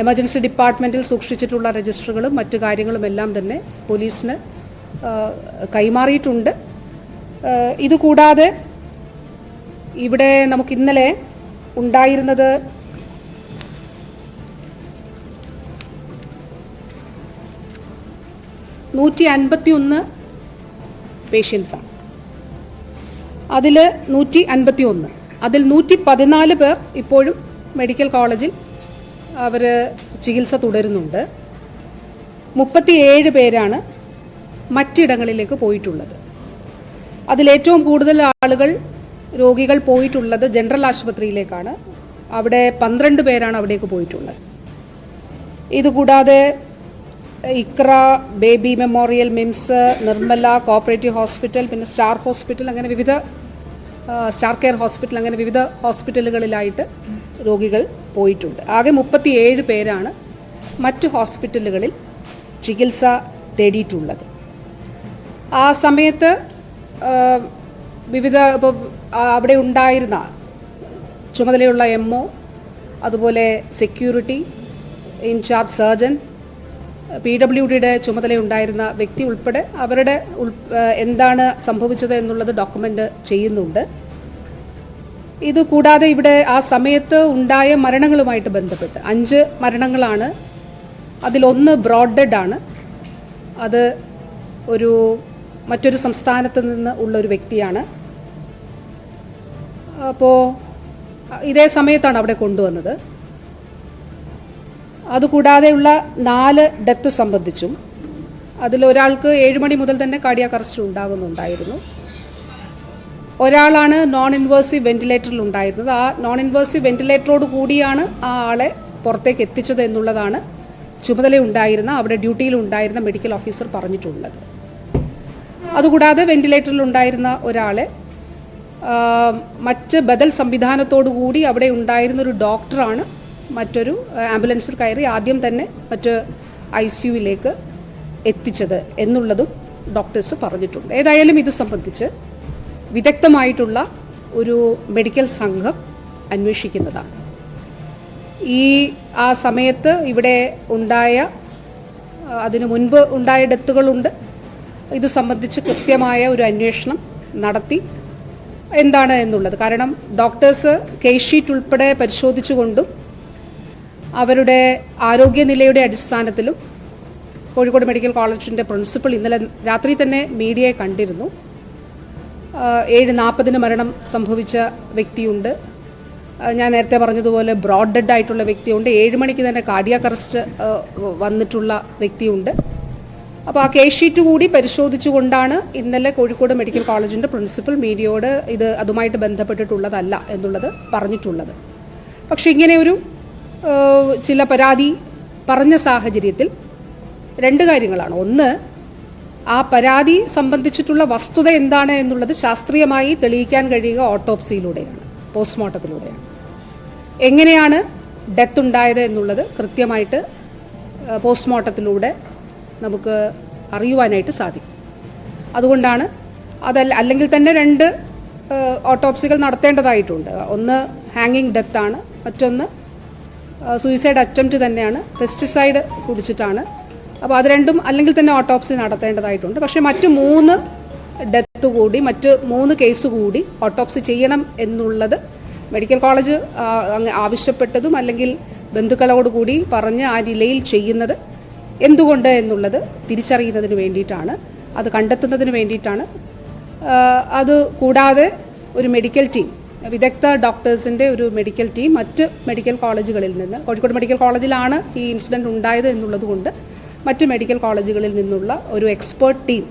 എമർജൻസി ഡിപ്പാർട്ട്മെൻറ്റിൽ സൂക്ഷിച്ചിട്ടുള്ള രജിസ്റ്ററുകളും മറ്റു കാര്യങ്ങളുമെല്ലാം തന്നെ പോലീസിന് കൈമാറിയിട്ടുണ്ട്. ഇതുകൂടാതെ ഇവിടെ നമുക്ക് ഇന്നലെ ഉണ്ടായിരുന്നത് 151 പേഷ്യൻസാണ്. അതിൽ 151, അതിൽ 114 പേർ ഇപ്പോഴും മെഡിക്കൽ കോളേജിൽ അവർ ചികിത്സ തുടരുന്നുണ്ട്. 37 പേരാണ് മറ്റിടങ്ങളിലേക്ക് പോയിട്ടുള്ളത്. അതിലേറ്റവും കൂടുതൽ രോഗികൾ പോയിട്ടുള്ളത് ജനറൽ ആശുപത്രിയിലേക്കാണ്. അവിടെ 12 പേരാണ് അവിടേക്ക് പോയിട്ടുള്ളത്. ഇതുകൂടാതെ Iqra, baby memorial, MIMS, Nirmala, cooperative hospital, പിന്നെ സ്റ്റാർ ഹോസ്പിറ്റൽ, അങ്ങനെ വിവിധ സ്റ്റാർ കെയർ ഹോസ്പിറ്റൽ, അങ്ങനെ വിവിധ ഹോസ്പിറ്റലുകളിലായിട്ട് രോഗികൾ പോയിട്ടുണ്ട്. ആകെ 37 പേരാണ് മറ്റു ഹോസ്പിറ്റലുകളിൽ ചികിത്സ തേടിയിട്ടുള്ളത്. ആ സമയത്ത് വിവിധ അവിടെ ഉണ്ടായിരുന്ന ചുമതലയുള്ള MO, അതുപോലെ സെക്യൂരിറ്റി ഇൻചാർജ് സർജൻ, PWDയുടെ ചുമതലയുണ്ടായിരുന്ന വ്യക്തി ഉൾപ്പെടെ അവരുടെ എന്താണ് സംഭവിച്ചത് എന്നുള്ളത് ഡോക്യുമെന്റ് ചെയ്യുന്നുണ്ട്. ഇതുകൂടാതെ ഇവിടെ ആ സമയത്ത് ഉണ്ടായ മരണങ്ങളുമായിട്ട് ബന്ധപ്പെട്ട് 5 മരണങ്ങളാണ്. അതിലൊന്ന് ബ്രോഡ് ഡെഡ് ആണ്. അത് മറ്റൊരു സംസ്ഥാനത്ത് നിന്ന് ഉള്ള ഒരു വ്യക്തിയാണ്. അപ്പോൾ ഇതേ സമയത്താണ് അവിടെ കൊണ്ടുവന്നത്. അതുകൂടാതെയുള്ള 4 ഡെത്ത് സംബന്ധിച്ചും അതിലൊരാൾക്ക് 7 മണി മുതൽ തന്നെ കാർഡിയാക് അറസ്റ്റ് ഉണ്ടാകുന്നുണ്ടായിരുന്നു. ഒരാളാണ് നോൺ ഇൻവേഴ്സീവ് വെന്റിലേറ്ററിൽ ഉണ്ടായിരുന്നത്. ആ നോൺ ഇൻവേഴ്സീവ് വെന്റിലേറ്ററോട് കൂടിയാണ് ആ ആളെ പുറത്തേക്ക് എത്തിച്ചത് എന്നുള്ളതാണ് ചുമതലയുണ്ടായിരുന്ന അവിടെ ഡ്യൂട്ടിയിലുണ്ടായിരുന്ന മെഡിക്കൽ ഓഫീസർ പറഞ്ഞിട്ടുള്ളത്. അതുകൂടാതെ വെന്റിലേറ്ററിൽ ഉണ്ടായിരുന്ന ഒരാളെ മറ്റ് ബദൽ സംവിധാനത്തോടു കൂടി അവിടെ ഉണ്ടായിരുന്ന ഒരു ഡോക്ടറാണ് മറ്റൊരു ആംബുലൻസിൽ കയറി ആദ്യം തന്നെ മറ്റ് ICUവിലേക്ക് എത്തിച്ചത് എന്നുള്ളതും ഡോക്ടേഴ്സ് പറഞ്ഞിട്ടുണ്ട്. ഏതായാലും ഇത് സംബന്ധിച്ച് വിദഗ്ധമായിട്ടുള്ള ഒരു മെഡിക്കൽ സംഘം അന്വേഷിക്കുന്നതാണ്. ആ സമയത്ത് ഇവിടെ അതിനു മുൻപ് ഉണ്ടായ ഡെത്തുകളുണ്ട്. ഇത് സംബന്ധിച്ച് കൃത്യമായ ഒരു അന്വേഷണം നടത്തി എന്താണ് എന്നുള്ളത്, കാരണം ഡോക്ടേഴ്സ് കേസ് ഷീറ്റ് ഉൾപ്പെടെ പരിശോധിച്ചുകൊണ്ടും അവരുടെ ആരോഗ്യനിലയുടെ അടിസ്ഥാനത്തിലും കോഴിക്കോട് മെഡിക്കൽ കോളേജിന്റെ പ്രിൻസിപ്പൽ ഇന്നലെ രാത്രി തന്നെ മീഡിയയെ കണ്ടിരുന്നു. 7:40 മരണം സംഭവിച്ച വ്യക്തിയുണ്ട്. ഞാൻ നേരത്തെ പറഞ്ഞതുപോലെ ബ്രോഡ് ഡെഡ് ആയിട്ടുള്ള വ്യക്തിയുണ്ട്. 7 മണിക്ക് തന്നെ കാർഡിയാക് അറസ്റ്റ് വന്നിട്ടുള്ള വ്യക്തിയുണ്ട്. അപ്പോൾ ആ കേസ് ഷീറ്റ് കൂടി പരിശോധിച്ചുകൊണ്ടാണ് ഇന്നലെ കോഴിക്കോട് മെഡിക്കൽ കോളേജിന്റെ പ്രിൻസിപ്പൽ മീഡിയയോട് അതുമായിട്ട് ബന്ധപ്പെട്ടിട്ടുള്ളതല്ല എന്നുള്ളത് പറഞ്ഞിട്ടുള്ളത്. പക്ഷെ ഇങ്ങനെ ഒരു ചില പരാതി പറഞ്ഞ സാഹചര്യത്തിൽ 2 കാര്യങ്ങളാണ്. ഒന്ന്, ആ പരാതി സംബന്ധിച്ചിട്ടുള്ള വസ്തുത എന്താണ് എന്നുള്ളത് ശാസ്ത്രീയമായി തെളിയിക്കാൻ കഴിയുക ഓട്ടോപ്സിയിലൂടെയാണ്, പോസ്റ്റ്മോർട്ടത്തിലൂടെയാണ്. എങ്ങനെയാണ് ഡെത്ത് ഉണ്ടായത് എന്നുള്ളത് കൃത്യമായിട്ട് പോസ്റ്റ്മോർട്ടത്തിലൂടെ നമുക്ക് അറിയുവാനായിട്ട് സാധിക്കും. അതുകൊണ്ടാണ് അല്ലെങ്കിൽ തന്നെ 2 ഓട്ടോപ്സികൾ നടത്തേണ്ടതായിട്ടുണ്ട്. ഒന്ന് ഹാങ്ങിങ് ഡെത്താണ്, മറ്റൊന്ന് സൂയിസൈഡ് അറ്റംപ്റ്റ് തന്നെയാണ്, പെസ്റ്റിസൈഡ് കുടിച്ചിട്ടാണ്. അപ്പോൾ അത് രണ്ടും അല്ലെങ്കിൽ തന്നെ ഓട്ടോപ്സി നടത്തേണ്ടതായിട്ടുണ്ട്. പക്ഷേ മറ്റ് 3 ഡെത്ത് കൂടി, മറ്റ് 3 കേസ് കൂടി ഓട്ടോപ്സി ചെയ്യണം എന്നുള്ളത് മെഡിക്കൽ കോളേജ് ആവശ്യപ്പെട്ടതും അല്ലെങ്കിൽ ബന്ധുക്കളോട് കൂടി പറഞ്ഞ് ആ നിലയിൽ ചെയ്യുന്നത് എന്തുകൊണ്ട് എന്നുള്ളത് തിരിച്ചറിയുന്നതിന് വേണ്ടിയിട്ടാണ്, അത് കണ്ടെത്തുന്നതിന് വേണ്ടിയിട്ടാണ്. അത് കൂടാതെ ഒരു മെഡിക്കൽ ടീം, വിദഗ്ധ ഡോക്ടേഴ്സിന്റെ ഒരു മെഡിക്കൽ ടീം മറ്റ് മെഡിക്കൽ കോളേജുകളിൽ നിന്ന്, കോഴിക്കോട് മെഡിക്കൽ കോളേജിലാണ് ഈ ഇൻസിഡന്റ് ഉണ്ടായത് എന്നുള്ളതുകൊണ്ട് മറ്റ് മെഡിക്കൽ കോളേജുകളിൽ നിന്നുള്ള ഒരു എക്സ്പേർട്ട് ടീം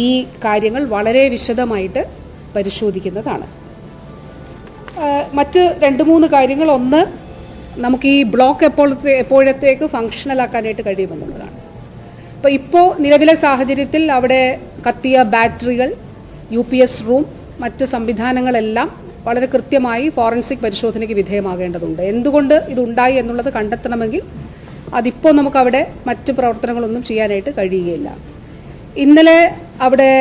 ഈ കാര്യങ്ങൾ വളരെ വിശദമായിട്ട് പരിശോധിക്കുന്നതാണ്. മറ്റ് 2-3 കാര്യങ്ങൾ, ഒന്ന്, നമുക്ക് ഈ ബ്ലോക്ക് എപ്പോഴത്തേക്ക് ഫങ്ഷണലാക്കാനായിട്ട് കഴിയുമെന്നുള്ളതാണ്. ഇപ്പോൾ നിലവിലെ സാഹചര്യത്തിൽ അവിടെ കത്തിയ ബാറ്ററികൾ, UPS റൂം, മറ്റ് സംവിധാനങ്ങളെല്ലാം വളരെ കൃത്യമായി ഫോറൻസിക് പരിശോധനയ്ക്ക് വിധേയമാകേണ്ടതുണ്ട്. എന്തുകൊണ്ട് ഇതുണ്ടായി എന്നുള്ളത് കണ്ടെത്തണമെങ്കിൽ അതിപ്പോൾ നമുക്കവിടെ മറ്റ് പ്രവർത്തനങ്ങളൊന്നും ചെയ്യാനായിട്ട് കഴിയുകയില്ല. ഇന്നലെ അവിടെ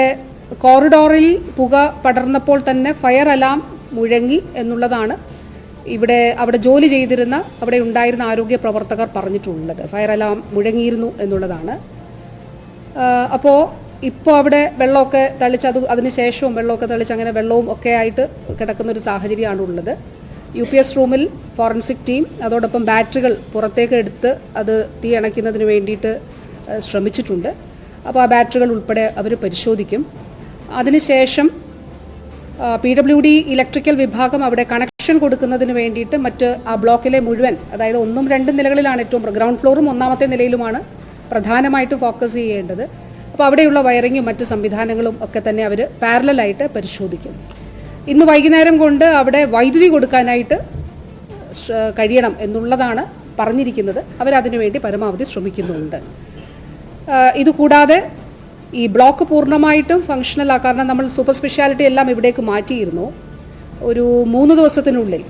കോറിഡോറിൽ പുക പടർന്നപ്പോൾ തന്നെ ഫയർ അലാം മുഴങ്ങി എന്നുള്ളതാണ് അവിടെ ജോലി ചെയ്തിരുന്ന അവിടെ ഉണ്ടായിരുന്ന ആരോഗ്യ പ്രവർത്തകർ പറഞ്ഞിട്ടുള്ളത്. ഫയർ അലാം മുഴങ്ങിയിരുന്നു എന്നുള്ളതാണ്. അപ്പോൾ ഇപ്പോൾ അവിടെ വെള്ളമൊക്കെ തളിച്ച് അതിനുശേഷവും വെള്ളമൊക്കെ തളിച്ച് അങ്ങനെ വെള്ളവും ഒക്കെ ആയിട്ട് കിടക്കുന്ന ഒരു സാഹചര്യമാണ് ഉള്ളത്. UPS റൂമിൽ ഫോറൻസിക് ടീം അതോടൊപ്പം ബാറ്ററികൾ പുറത്തേക്ക് എടുത്ത് അത് തീ അണയ്ക്കുന്നതിന് വേണ്ടിയിട്ട് ശ്രമിച്ചിട്ടുണ്ട്. അപ്പോൾ ആ ബാറ്ററികൾ ഉൾപ്പെടെ അവർ പരിശോധിക്കും. അതിനുശേഷം PWD ഇലക്ട്രിക്കൽ വിഭാഗം അവിടെ കണക്ഷൻ കൊടുക്കുന്നതിന് വേണ്ടിയിട്ട് മറ്റ് ആ ബ്ലോക്കിലെ മുഴുവൻ, അതായത് 1ഉം 2ഉം നിലകളിലാണ് ഏറ്റവും ഗ്രൗണ്ട് ഫ്ലോറും 1ാമത്തെ നിലയിലുമാണ് പ്രധാനമായിട്ടും ഫോക്കസ് ചെയ്യേണ്ടത്. അപ്പോൾ അവിടെയുള്ള വയറിങ്ങും മറ്റ് സംവിധാനങ്ങളും ഒക്കെ തന്നെ അവർ പാരലലായിട്ട് പരിശോധിക്കും. ഇന്ന് വൈകുന്നേരം കൊണ്ട് അവിടെ വൈദ്യുതി കൊടുക്കാനായിട്ട് കഴിയണം എന്നുള്ളതാണ് പറഞ്ഞിരിക്കുന്നത്. അവരതിനുവേണ്ടി പരമാവധി ശ്രമിക്കുന്നുണ്ട്. ഇതുകൂടാതെ ഈ ബ്ലോക്ക് പൂർണ്ണമായിട്ടും ഫങ്ഷണൽ കാരണം നമ്മൾ സൂപ്പർ സ്പെഷ്യാലിറ്റി എല്ലാം ഇവിടേക്ക് മാറ്റിയിരുന്നു. ഒരു 3 ദിവസത്തിനുള്ളിൽ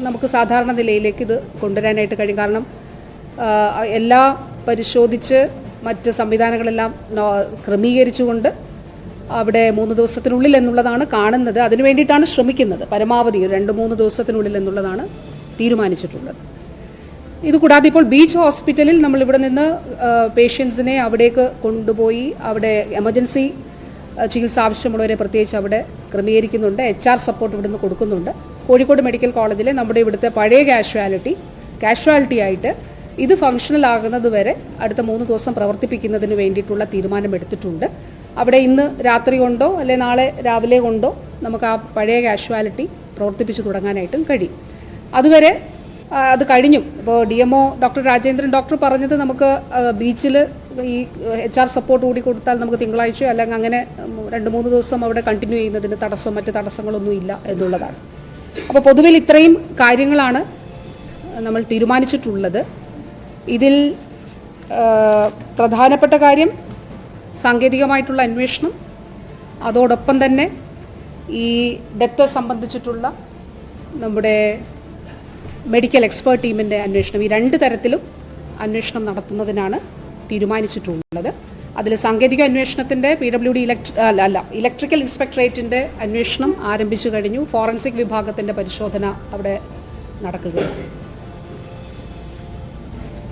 നമുക്ക് സാധാരണ നിലയിലേക്ക് ഇത് കൊണ്ടുവരാനായിട്ട് കഴിയും. കാരണം എല്ലാം പരിശോധിച്ച് മറ്റ് സംവിധാനങ്ങളെല്ലാം ക്രമീകരിച്ചുകൊണ്ട് അവിടെ 3 ദിവസത്തിനുള്ളിൽ എന്നുള്ളതാണ് കാണുന്നത്. അതിനു വേണ്ടിയിട്ടാണ് ശ്രമിക്കുന്നത്. പരമാവധി 2-3 ദിവസത്തിനുള്ളിൽ എന്നുള്ളതാണ് തീരുമാനിച്ചിട്ടുള്ളത്. ഇതുകൂടാതെ ഇപ്പോൾ ബീച്ച് ഹോസ്പിറ്റലിൽ നമ്മൾ ഇവിടെ നിന്ന് പേഷ്യൻസിനെ അവിടേക്ക് കൊണ്ടുപോയി അവിടെ എമർജൻസി ചികിത്സ ആവശ്യമുള്ളവരെ പ്രത്യേകിച്ച് അവിടെ ക്രമീകരിക്കുന്നുണ്ട്. HR സപ്പോർട്ട് ഇവിടുന്ന് കൊടുക്കുന്നുണ്ട്. കോഴിക്കോട് മെഡിക്കൽ കോളേജിലെ നമ്മുടെ ഇവിടുത്തെ പഴയ കാഷ്വാലിറ്റി ആയിട്ട് ഇത് ഫങ്ഷണൽ ആകുന്നത് വരെ അടുത്ത 3 ദിവസം പ്രവർത്തിപ്പിക്കുന്നതിന് വേണ്ടിയിട്ടുള്ള തീരുമാനമെടുത്തിട്ടുണ്ട്. അവിടെ ഇന്ന് രാത്രി കൊണ്ടോ അല്ലെ നാളെ രാവിലെ കൊണ്ടോ നമുക്ക് ആ പഴയ കാഷ്വാലിറ്റി പ്രവർത്തിപ്പിച്ചു തുടങ്ങാനായിട്ടും കഴിയും. അതുവരെ അത് കഴിഞ്ഞു. ഇപ്പോൾ DMO ഡോക്ടർ രാജേന്ദ്രൻ ഡോക്ടർ പറഞ്ഞത് നമുക്ക് ബീച്ചിൽ ഈ HR സപ്പോർട്ട് കൂടി കൊടുത്താൽ നമുക്ക് തിങ്കളാഴ്ചയോ അല്ലെങ്കിൽ അങ്ങനെ 2-3 ദിവസം അവിടെ കണ്ടിന്യൂ ചെയ്യുന്നതിന് മറ്റ് തടസ്സങ്ങളൊന്നും ഇല്ല എന്നുള്ളതാണ്. അപ്പോൾ പൊതുവിൽ ഇത്രയും കാര്യങ്ങളാണ് നമ്മൾ തീരുമാനിച്ചിട്ടുള്ളത്. ഇതിൽ പ്രധാനപ്പെട്ട കാര്യം സാങ്കേതികമായിട്ടുള്ള അന്വേഷണം, അതോടൊപ്പം തന്നെ ഈ ഡെത്ത് സംബന്ധിച്ചിട്ടുള്ള നമ്മുടെ മെഡിക്കൽ എക്സ്പേർട്ട് ടീമിൻ്റെ അന്വേഷണം, ഈ 2 തരത്തിലും അന്വേഷണം നടത്തുന്നതിനാണ് തീരുമാനിച്ചിട്ടുള്ളത്. അതിൽ സാങ്കേതിക അന്വേഷണത്തിൻ്റെ PWD ഇലക്ട്രിക്കൽ ഇൻസ്പെക്ടറേറ്റിൻ്റെ അന്വേഷണം ആരംഭിച്ചു കഴിഞ്ഞു. ഫോറൻസിക് വിഭാഗത്തിൻ്റെ പരിശോധന അവിടെ നടക്കുകയാണ്.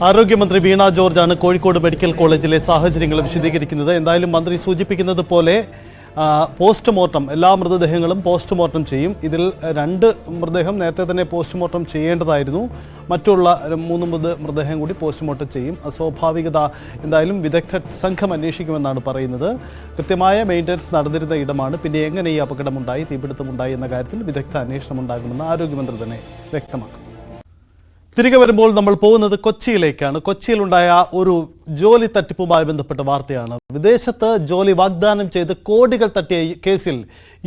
ആരോഗ്യമന്ത്രി വീണ ജോർജാണ് കോഴിക്കോട് മെഡിക്കൽ കോളേജിലെ സാഹചര്യങ്ങൾ വിശദീകരിക്കുന്നത്. എന്തായാലും മന്ത്രി സൂചിപ്പിക്കുന്നത് പോലെ പോസ്റ്റ്മോർട്ടം, എല്ലാ മൃതദേഹങ്ങളും പോസ്റ്റ്മോർട്ടം ചെയ്യും. ഇതിൽ 2 മൃതദേഹം നേരത്തെ തന്നെ പോസ്റ്റ്മോർട്ടം ചെയ്യേണ്ടതായിരുന്നു. മറ്റുള്ള 3 മൃതദേഹം കൂടി പോസ്റ്റ്മോർട്ടം ചെയ്യും. അസ്വാഭാവികത എന്തായാലും വിദഗ്ധ സംഘം അന്വേഷിക്കുമെന്നാണ് പറയുന്നത്. കൃത്യമായ മെയിൻ്റനൻസ് നടന്നിരുന്ന ഇടമാണ്. പിന്നെ എങ്ങനെ ഈ അപകടമുണ്ടായി, തീപിടുത്തമുണ്ടായി എന്ന കാര്യത്തിൽ വിദഗ്ധ അന്വേഷണം ഉണ്ടാകുമെന്ന് ആരോഗ്യമന്ത്രി തന്നെ വ്യക്തമാക്കും. തിരികെ വരുമ്പോൾ നമ്മൾ പോകുന്നത് കൊച്ചിയിലേക്കാണ്. കൊച്ചിയിലുണ്ടായ ഒരു ജോലി തട്ടിപ്പുമായി ബന്ധപ്പെട്ട വാർത്തയാണ്. വിദേശത്ത് ജോലി വാഗ്ദാനം ചെയ്ത് കോടികൾ തട്ടിയ കേസിൽ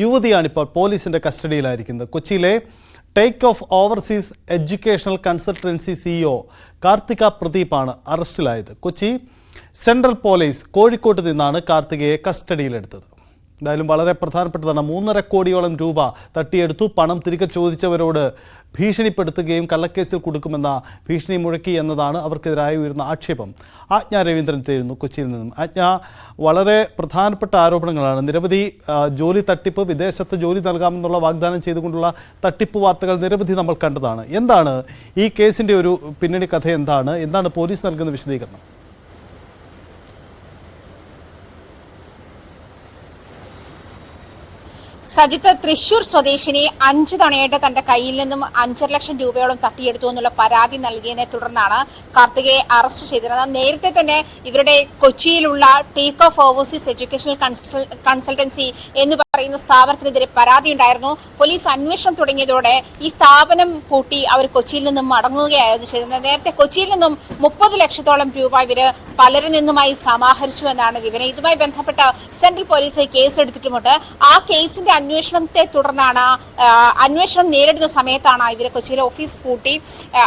യുവതിയാണിപ്പോൾ പോലീസിന്റെ കസ്റ്റഡിയിലായിരിക്കുന്നത്. കൊച്ചിയിലെ take off overseas educational consultancy CEO Karthika പ്രദീപാണ് അറസ്റ്റിലായത്. കൊച്ചി സെൻട്രൽ പോലീസ് കോഴിക്കോട്ട് നിന്നാണ് കാർത്തികയെ കസ്റ്റഡിയിലെടുത്തത്. എന്തായാലും വളരെ പ്രധാനപ്പെട്ടതാണ്. 3.5 കോടിയോളം രൂപ തട്ടിയെടുത്തു. പണം തിരികെ ചോദിച്ചവരോട് ഭീഷണിപ്പെടുത്തുകയും കള്ളക്കേസിൽ കൊടുക്കുമെന്ന ഭീഷണി മുഴക്കി എന്നതാണ് അവർക്കെതിരായി ഉയർന്ന ആക്ഷേപം. ആജ്ഞ രവീന്ദ്രൻ ചേരുന്നു കൊച്ചിയിൽ നിന്നും. ആജ്ഞ, വളരെ പ്രധാനപ്പെട്ട ആരോപണങ്ങളാണ്. നിരവധി ജോലി തട്ടിപ്പ്, വിദേശത്ത് ജോലി നൽകാമെന്നുള്ള വാഗ്ദാനം ചെയ്തുകൊണ്ടുള്ള തട്ടിപ്പ് വാർത്തകൾ നിരവധി നമ്മൾ കണ്ടതാണ്. എന്താണ് ഈ കേസിൻ്റെ ഒരു പിന്നണി കഥ? എന്താണ് പോലീസ് നൽകുന്ന വിശദീകരണം? സജിത്ത്, തൃശൂർ സ്വദേശിനി 5 തവണയായിട്ട് തന്റെ കയ്യിൽ നിന്നും 5.5 ലക്ഷം രൂപയോളം തട്ടിയെടുത്തു എന്നുള്ള പരാതി നൽകിയതിനെ തുടർന്നാണ് കാർത്തികയെ അറസ്റ്റ് ചെയ്തിരുന്നത്. നേരത്തെ തന്നെ ഇവരുടെ കൊച്ചിയിലുള്ള take off overseas educational consultancy എന്ന് പറയുന്ന സ്ഥാപനത്തിനെതിരെ പരാതി ഉണ്ടായിരുന്നു. പോലീസ് അന്വേഷണം തുടങ്ങിയതോടെ ഈ സ്ഥാപനം പൂട്ടി അവർ കൊച്ചിയിൽ നിന്നും മടങ്ങുകയായിരുന്നു ചെയ്തത്. നേരത്തെ കൊച്ചിയിൽ നിന്നും 30 ലക്ഷത്തോളം രൂപ ഇവര് പലരിൽ നിന്നുമായി സമാഹരിച്ചു എന്നാണ് വിവരം. ഇതുമായി ബന്ധപ്പെട്ട സെൻട്രൽ പോലീസ് കേസെടുത്തിട്ടുമുണ്ട്. ആ കേസിന്റെ അന്വേഷണത്തെ തുടർന്നാണ്, അന്വേഷണം നേരിടുന്ന സമയത്താണ് ഇവരെ കൊച്ചിയിലെ ഓഫീസ് പൂട്ടി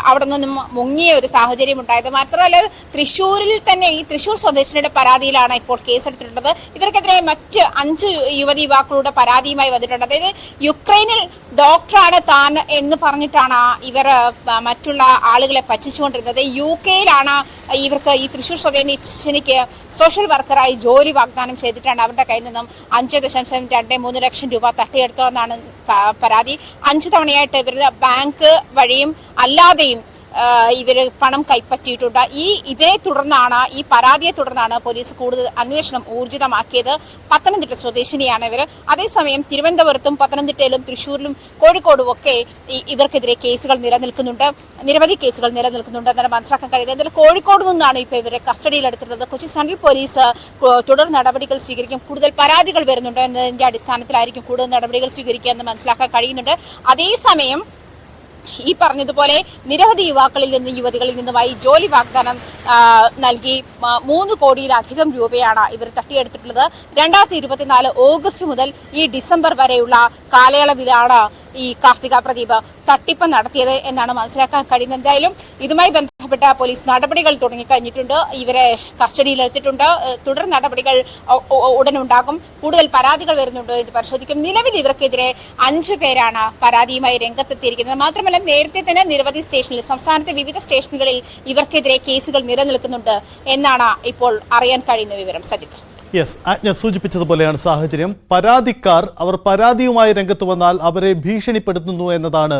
അവിടെ നിന്നും മുങ്ങിയ ഒരു സാഹചര്യം ഉണ്ടായത്. മാത്രമല്ല, തൃശ്ശൂരിൽ തന്നെ ഈ തൃശ്ശൂർ സ്വദേശിനിയുടെ പരാതിയിലാണ് ഇപ്പോൾ കേസെടുത്തിട്ടുള്ളത്. ഇവർക്കെതിരെ മറ്റ് 5 യുവതിയുവാക്കളുടെ പരാതിയുമായി വന്നിട്ടുണ്ട്. അതായത് യുക്രൈനിൽ ഡോക്ടറാണ് താൻ എന്ന് പറഞ്ഞിട്ടാണ് ഇവർ മറ്റുള്ള ആളുകളെ പറ്റിച്ചുകൊണ്ടിരുന്നത്. UK-യിലാണ് ഇവർക്ക് ഈ തൃശ്ശൂർ സ്വദേശിനിക്ക് സോഷ്യൽ വർക്കറായി ജോലി വാഗ്ദാനം ചെയ്തിട്ടാണ് അവരുടെ കയ്യിൽ നിന്നും 5.23 ലക്ഷം രൂപ തട്ടിയെടുത്തതെന്നാണ് പരാതി. 5 തവണയായിട്ട് ഇവരുടെ ബാങ്ക് വഴിയും അല്ലാതെയും ഇവർ പണം കൈപ്പറ്റിയിട്ടുണ്ട്. ഇതിനെ തുടർന്നാണ്, ഈ പരാതിയെ തുടർന്നാണ് പോലീസ് കൂടുതൽ അന്വേഷണം ഊർജിതമാക്കിയത്. പത്തനംതിട്ട സ്വദേശിനിയാണ് ഇവർ. അതേസമയം തിരുവനന്തപുരത്തും പത്തനംതിട്ടയിലും തൃശ്ശൂരിലും കോഴിക്കോടും ഒക്കെ ഇവർക്കെതിരെ കേസുകൾ നിലനിൽക്കുന്നുണ്ട്, നിരവധി കേസുകൾ നിലനിൽക്കുന്നുണ്ട് എന്നാണ് മനസ്സിലാക്കാൻ കഴിയുന്നത്. എന്നാൽ കോഴിക്കോട് നിന്നാണ് ഇപ്പോൾ ഇവരെ കസ്റ്റഡിയിലെടുത്തിട്ടുള്ളത്. കൊച്ചി സെൻട്രൽ പോലീസ് തുടർ നടപടികൾ സ്വീകരിക്കും. കൂടുതൽ പരാതികൾ വരുന്നുണ്ട് എന്നതിന്റെ അടിസ്ഥാനത്തിലായിരിക്കും കൂടുതൽ നടപടികൾ സ്വീകരിക്കുക എന്ന് മനസ്സിലാക്കാൻ കഴിയുന്നുണ്ട്. അതേസമയം ഈ പറഞ്ഞതുപോലെ നിരവധി യുവാക്കളിൽ നിന്ന് യുവതികളിൽ നിന്നുമായി ജോലി വാഗ്ദാനം നൽകി 3 കോടിയിലധികം രൂപയാണ് ഇവർ തട്ടിയെടുത്തിട്ടുള്ളത്. 2024 ഓഗസ്റ്റ് മുതൽ ഈ ഡിസംബർ വരെയുള്ള കാലയളവിലാണ് ഈ കാർത്തിക പ്രദീപ് തട്ടിപ്പ് നടത്തിയത് എന്നാണ് മനസ്സിലാക്കാൻ കഴിയുന്നത്. എന്തായാലും ഇതുമായി ബന്ധപ്പെട്ട പോലീസ് നടപടികൾ തുടങ്ങിക്കഴിഞ്ഞിട്ടുണ്ട്. ഇവരെ കസ്റ്റഡിയിലെടുത്തിട്ടുണ്ട്. തുടർ നടപടികൾ ഉടനുണ്ടാകും. കൂടുതൽ പരാതികൾ വരുന്നുണ്ടോ എന്ന് പരിശോധിക്കും. നിലവിൽ ഇവർക്കെതിരെ 5 പേരാണ് പരാതിയുമായി രംഗത്തെത്തിയിരിക്കുന്നത്. മാത്രമല്ല നേരത്തെ തന്നെ നിരവധി സ്റ്റേഷനിൽ, സംസ്ഥാനത്തെ വിവിധ സ്റ്റേഷനുകളിൽ ഇവർക്കെതിരെ കേസുകൾ നിലനിൽക്കുന്നുണ്ട് എന്നാണ് ഇപ്പോൾ അറിയാൻ കഴിയുന്ന വിവരം. സജിത്ത്. യെസ്, ആജ്ഞ സൂചിപ്പിച്ചതുപോലെയാണ് സാഹചര്യം. പരാതിക്കാർ അവർ പരാതിയുമായി രംഗത്ത് വന്നാൽ അവരെ ഭീഷണിപ്പെടുത്തുന്നു എന്നതാണ്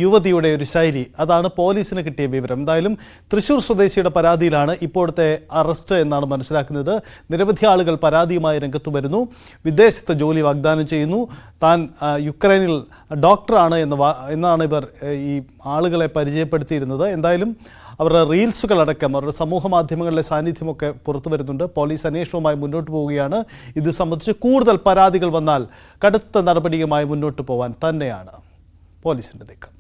യുവതിയുടെ ഒരു ശൈലി. അതാണ് പോലീസിന് കിട്ടിയ വിവരം. എന്തായാലും തൃശൂർ സ്വദേശിയുടെ പരാതിയിലാണ് ഇപ്പോഴത്തെ അറസ്റ്റ് എന്നാണ് മനസ്സിലാക്കുന്നത്. നിരവധി ആളുകൾ പരാതിയുമായി രംഗത്ത് വരുന്നു. വിദേശത്ത് ജോലി വാഗ്ദാനം ചെയ്യുന്നു. താൻ യുക്രൈനിൽ ഡോക്ടറാണ് എന്നാണ് ഇവർ ഈ ആളുകളെ പരിചയപ്പെടുത്തിയിരുന്നത്. എന്തായാലും അവരുടെ റീൽസുകളടക്കം അവരുടെ സമൂഹ മാധ്യമങ്ങളിലെ സാന്നിധ്യമൊക്കെ പുറത്തു വരുന്നുണ്ട്. പോലീസ് അന്വേഷണവുമായി മുന്നോട്ട് പോവുകയാണ്. ഇത് സംബന്ധിച്ച് കൂടുതൽ പരാതികൾ വന്നാൽ കടുത്ത നടപടിയുമായി മുന്നോട്ട് പോകാൻ തന്നെയാണ് പോലീസിന്റെ നീക്കം.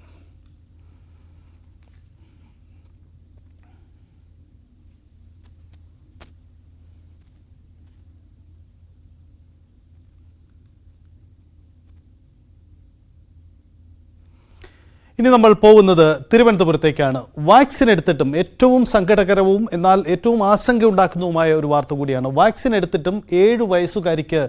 ഇനി നമ്മൾ പോകുന്നത് തിരുവനന്തപുരത്തേക്കാണ്. വാക്സിൻ എടുത്തിട്ടും ഏറ്റവും സങ്കടകരവും എന്നാൽ ഏറ്റവും ആശങ്കയുണ്ടാക്കുന്നതുമായ ഒരു വാർത്ത കൂടിയാണ്. വാക്സിൻ എടുത്തിട്ടും 7 വയസ്സുകാരിക്ക്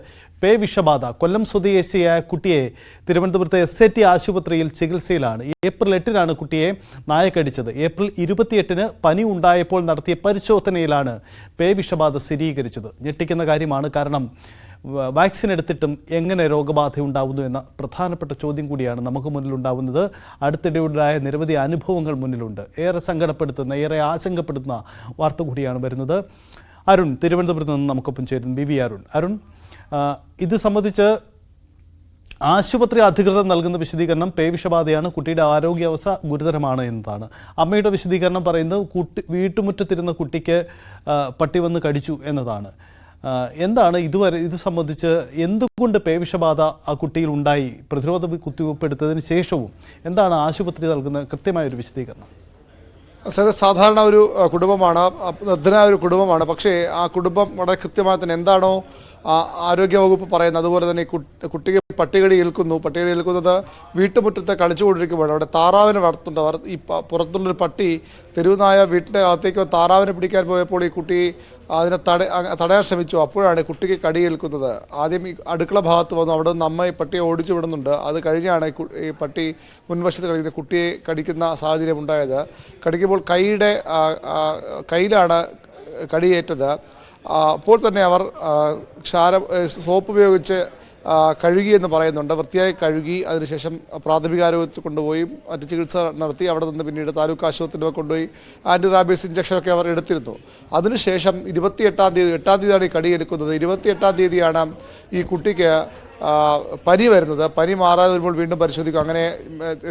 പേവിഷബാധ. കൊല്ലം സ്വദേശിയായ കുട്ടിയെ തിരുവനന്തപുരത്തെ SAT ആശുപത്രിയിൽ ചികിത്സയിലാണ്. ഏപ്രിൽ 8-നാണ് കുട്ടിയെ നായ കടിച്ചത്. ഏപ്രിൽ 28-ന് പനി ഉണ്ടായപ്പോൾ നടത്തിയ പരിശോധനയിലാണ് പേവിഷബാധ സ്ഥിരീകരിച്ചത്. ഞെട്ടിക്കുന്ന കാര്യമാണ്. കാരണം വാക്സിൻ എടുത്തിട്ടും എങ്ങനെ രോഗബാധ ഉണ്ടാവുന്നു എന്ന പ്രധാനപ്പെട്ട ചോദ്യം കൂടിയാണ് നമുക്ക് മുന്നിലുണ്ടാവുന്നത്. അടുത്തിടെയുണ്ടായ നിരവധി അനുഭവങ്ങൾ മുന്നിലുണ്ട്. ഏറെ സങ്കടപ്പെടുത്തുന്ന, ഏറെ ആശങ്കപ്പെടുത്തുന്ന വാർത്ത കൂടിയാണ് വരുന്നത്. അരുൺ തിരുവനന്തപുരത്ത് നിന്ന് നമുക്കൊപ്പം ചേരുന്നു. BV അരുൺ, ഇത് സംബന്ധിച്ച് ആശുപത്രി അധികൃതർ നൽകുന്ന വിശദീകരണം പേവിഷബാധയാണ്, കുട്ടിയുടെ ആരോഗ്യാവസ്ഥ ഗുരുതരമാണ് എന്നതാണ്. അമ്മയുടെ വിശദീകരണം പറയുന്നത് വീട്ടുമുറ്റത്തിരുന്ന കുട്ടിക്ക് പട്ടി വന്ന് കടിച്ചു എന്നതാണ്. എന്താണ് ഇത് സംബന്ധിച്ച് എന്തുകൊണ്ട് പേവിഷബാധ ആ കുട്ടിയിൽ ഉണ്ടായി? പ്രതിരോധ കുത്തിവയ്പ് എടുത്തതിന് ശേഷവും എന്താണ് ആശുപത്രി നൽകുന്ന കൃത്യമായൊരു വിശദീകരണം? സാധാരണ ഒരു കുടുംബമാണ്, നിർദ്ധനായ ഒരു കുടുംബമാണ്. പക്ഷേ ആ കുടുംബം വളരെ കൃത്യമായി തന്നെ എന്താണോ ആരോഗ്യവകുപ്പ് പറയുന്നത് അതുപോലെ തന്നെ കുട്ടിക്ക് പട്ടികടി ഏൽക്കുന്നത് വീട്ടുമുറ്റത്ത് കളിച്ചുകൊണ്ടിരിക്കുമ്പോഴാണ്. അവിടെ താറാവിനെ വളർത്തുന്നുണ്ട്. അവർ ഈ പുറത്തുള്ളൊരു പട്ടി തെരുവുനായ വീട്ടിൻ്റെ അകത്തേക്ക് താറാവിനെ പിടിക്കാൻ പോയപ്പോൾ ഈ കുട്ടി അതിനെ തടയാൻ ശ്രമിച്ചു. അപ്പോഴാണ് കുട്ടിക്ക് കടിയേൽക്കുന്നത്. ആദ്യം ഈ അടുക്കള ഭാഗത്ത് വന്നു. അവിടെ നിന്ന് അമ്മ ഈ പട്ടിയെ ഓടിച്ചു വിടുന്നുണ്ട്. അത് കഴിഞ്ഞാണ് ഈ പട്ടി മുൻവശത്ത് കളിക്കുന്ന കുട്ടിയെ കടിക്കുന്ന സാഹചര്യം ഉണ്ടായത്. കടിക്കുമ്പോൾ കയ്യിലാണ് കടിയേറ്റത്. അപ്പോൾ തന്നെ അവർ സോപ്പ് ഉപയോഗിച്ച് കഴുകിയെന്ന് പറയുന്നുണ്ട്. വൃത്തിയായി കഴുകി അതിനുശേഷം പ്രാഥമിക ആരോഗ്യത്തിൽ കൊണ്ടുപോയി മറ്റ് ചികിത്സ നടത്തി. അവിടെ നിന്ന് പിന്നീട് താലൂക്ക് ആശുപത്രിയിൽ കൊണ്ടുപോയി ആൻറ്റി റാബീസ് ഇഞ്ചക്ഷനൊക്കെ അവർ എടുത്തിരുന്നു. അതിനുശേഷം 28-ാം തീയതിയാണ് ഈ കടിയെടുക്കുന്നത്. 28-ാം തീയതിയാണ് ഈ കുട്ടിക്ക് പനി വരുന്നത്. പനി മാറാതെ വരുമ്പോൾ വീണ്ടും പരിശോധിക്കും. അങ്ങനെ